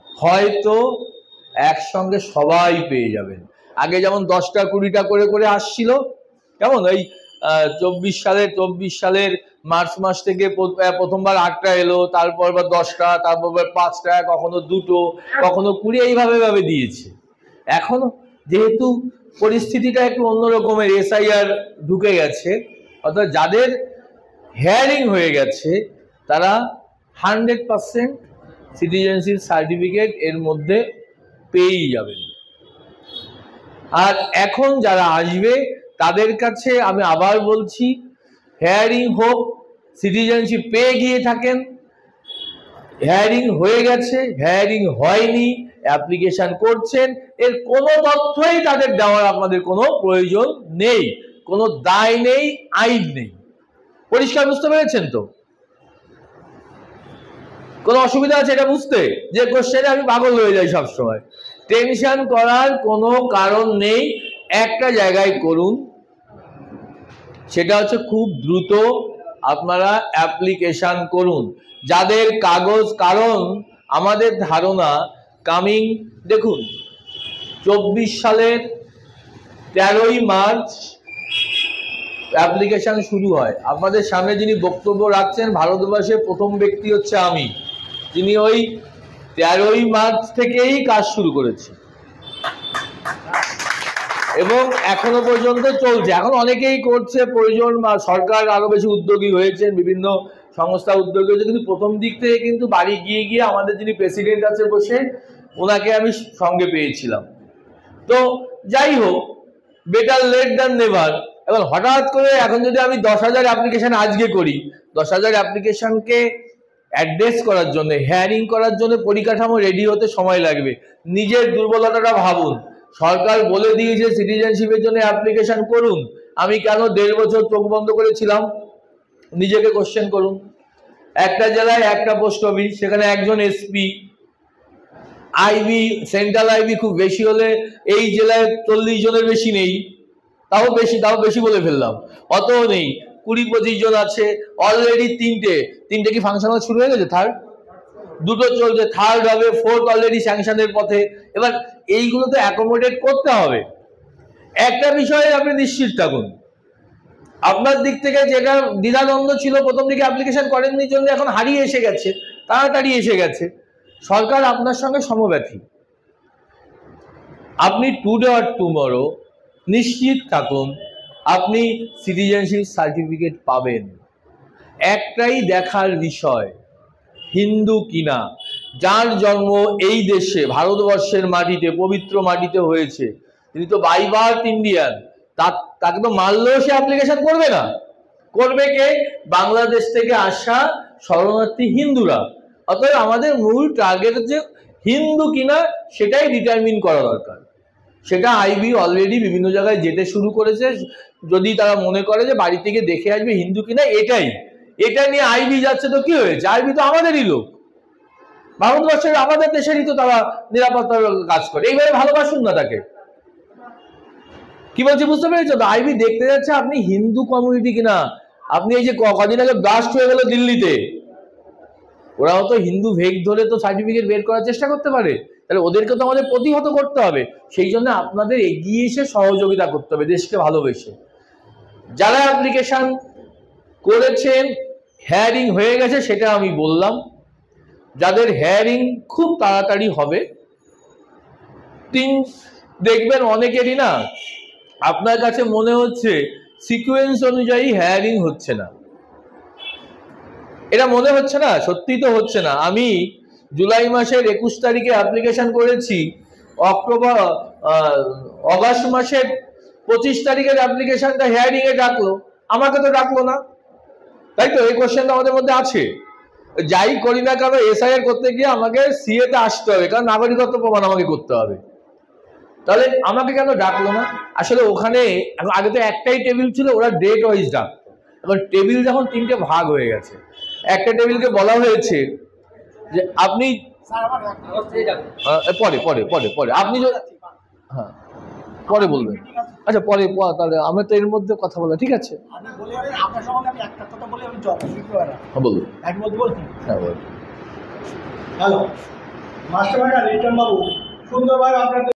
হয়তো একসঙ্গে সবাই পেয়ে যাবেন। আগে যেমন 10টা 20টা করে করে আসছিল, কেমন ওই 24 সালের মার্চ মাস থেকে প্রথমবার 8টা এলো, তারপর 10টা, তারপর 5টা, কখনো 2টো, কখনো 20, এইভাবে দিয়েছে। এখন যেহেতু পরিস্থিতিটা একটু অন্যরকমের, SIR ঢুকে গেছে, অর্থাৎ যাদের হেয়ারিং হয়ে গেছে তারা 100% সিটিজেনশিপ সার্টিফিকেট এর মধ্যে পেয়েই যাবেন। আর এখন যারা আসবে তাদের কাছে আমি আবার বলছি, হেয়ারিং হোক, সিটিজেনশিপ পেয়ে গিয়ে থাকেন, হেয়ারিং হয়ে গেছে, হেয়ারিং হয়নি, অ্যাপ্লিকেশন করছেন, এর কোনো তথ্যই তাদের দেওয়ার আপনাদের কোনো প্রয়োজন নেই, কোনো দায় নেই, আইন নেই। পরিষ্কার বুঝতে পেরেছেন তো? কোনো অসুবিধা আছে এটা বুঝতে? যে কোশ্চেনে আমি পাগল হয়ে যাই সবসময়। টেনশন করার কোনো কারণ নেই, একটা জায়গায় করুন, সেটা হচ্ছে খুব দ্রুত আপনারা অ্যাপ্লিকেশন করুন। যাদের কাগজ, কারণ আমাদের ধারণা কামিং, দেখুন 24 সালের 13ই মার্চ অ্যাপ্লিকেশন শুরু হয়। আপনাদের সামনে যিনি বক্তব্য রাখছেন ভারতবর্ষের প্রথম ব্যক্তি হচ্ছে আমি, যিনি ওই 13ই মার্চ থেকেই কাজ শুরু করেছি এবং এখনো পর্যন্ত চলছে। এখন অনেকেই করছে, প্রয়োজন বা সরকার আরো বেশি উদ্যোগী হয়েছেন, বিভিন্ন সংস্থা উদ্যোগী হয়েছে, কিন্তু প্রথম দিক থেকে কিন্তু বাড়ি গিয়ে গিয়ে আমাদের যিনি প্রেসিডেন্ট আছে বসে, ওনাকে আমি সঙ্গে পেয়েছিলাম। তো যাই হোক, বেটার লেট দ্যান নেভার। এখন হঠাৎ করে এখন যদি আমি 10,000 অ্যাপ্লিকেশন আজকে করি, 10,000 অ্যাপ্লিকেশনকে অ্যাড্রেস করার জন্য, হেয়ারিং করার জন্য পরিকাঠামো রেডি হতে সময় লাগবে। নিজের দুর্বলতাটা ভাবুন। সরকার বলে দিয়েছে সিটিজেনশিপের জন্য অ্যাপ্লিকেশন করুন, আমি কেন 1.5 বছর চোখ বন্ধ করেছিলাম? নিজেকে কোশ্চেন করুন। একটা জেলায় একটা পোস্ট অফিস, সেখানে একজন SP, IB, সেন্ট্রাল IB খুব বেশি হলে এই জেলায় 40 জনের বেশি নেই, তাও বেশি বলে ফেললাম, অতও নেই, 20-25 জন আছে। অলরেডি তিনটে কি ফাংশন শুরু হয়ে গেছে, থার্ড 2টো চলছে, থার্ড হবে, ফোর্থ অলরেডি স্যাংশনের পথে। এবার এইগুলো তো অ্যাকোমোডেট করতে হবে। একটা বিষয়ে আপনি নিশ্চিত থাকুন, আপনার দিক থেকে যেটা দ্বিধাদ্বন্দ্ব ছিল, প্রথম দিকে অ্যাপ্লিকেশন করেননি জন্য এখন হারিয়ে এসে গেছে, তাড়াতাড়ি এসে গেছে। সরকার আপনার সঙ্গে সমব্যথী। আপনি টুডে অর টুমরো নিশ্চিত থাকুন আপনি সিটিজেনশিপ সার্টিফিকেট পাবেন। একটাই দেখার বিষয়, হিন্দু কিনা, যার জন্ম এই দেশে ভারতবর্ষের মাটিতে, পবিত্র মাটিতে হয়েছে, তিনি তো বাই বার্থ ইন্ডিয়ান, তাকে তো মানলেও সে অ্যাপ্লিকেশন করবে না। করবে কে? বাংলাদেশ থেকে আসা শরণার্থী হিন্দুরা। অতএব আমাদের মূল টার্গেট হচ্ছে হিন্দু কিনা, সেটাই ডিটারমিন করা দরকার। সেটা IB অলরেডি বিভিন্ন জায়গায় যেতে শুরু করেছে। যদি তারা মনে করে যে বাড়ি থেকে দেখে আসবে হিন্দু কিনা, এটা নিয়ে IB যাচ্ছে, তো কি হয়েছে? IB তো আমাদেরই লোক, ভারতবর্ষের, আমাদের দেশেরই তো তারা নিরাপত্তার কাজ করে। এইভাবে ভালোবাসুন না তাকে। কি বলছি বুঝতে পেরেছো তো? IB দেখতে যাচ্ছে আপনি হিন্দু কমিউনিটি কিনা। আপনি এই যে কদিন আগে ব্লাস্ট হয়ে গেল দিল্লিতে, ওরাও তো হিন্দু ভেগ ধরে তো সার্টিফিকেট বের করার চেষ্টা করতে পারে, তাহলে ওদেরকে তো আমাদের প্রতিহত করতে হবে। সেই জন্য আপনাদের এগিয়ে এসে সহযোগিতা করতে হবে, দেশকে ভালোবেসে। যারা অ্যাপ্লিকেশন করেছেন, হেয়ারিং হয়ে গেছে, সেটা আমি বললাম। যাদের হেয়ারিং খুব তাড়াতাড়ি হবে, দেখবেন অনেকেরই না আপনার কাছে মনে হচ্ছে সিকোয়েন্স অনুযায়ী হেয়ারিং হচ্ছে না, এটা মনে হচ্ছে না, সত্যি তো হচ্ছে না। আমি জুলাই মাসের 21 তারিখে অ্যাপ্লিকেশন করেছি, অগাস্ট মাসের 25 তারিখের অ্যাপ্লিকেশনটা হেয়ারিং এ ডাকলো, আমাকে তো ডাকলো না। তাই তো? এই কোশ্চেনটা আমাদের মধ্যে আছে। যাই করি না কেন, SIR করতে গিয়ে আমাকে CA তে আসতে হবে, কারণ নাগরিকত্ব প্রমাণ আমাকে করতে হবে। তাহলে আমাকে কেন ডাকলো না? আসলে ওখানে আগে তো একটাই টেবিল ছিল, ওরা ডেট ওয়াইজ ডাকতো। এবার টেবিল যখন 3টে ভাগ হয়ে গেছে, একটা টেবিলকে বলা হয়েছে যে আপনি পরে পরে পরে পরে আপনি হ্যাঁ পরে বলবেন। আচ্ছা পরে তাহলে আমরা তো এর মধ্যে কথা বলা ঠিক আছে। বলুন। হ্যাঁ বলুন। হ্যালো মাস্টার রিটার্ন বাবু সুন্দরভাবে আপনাদের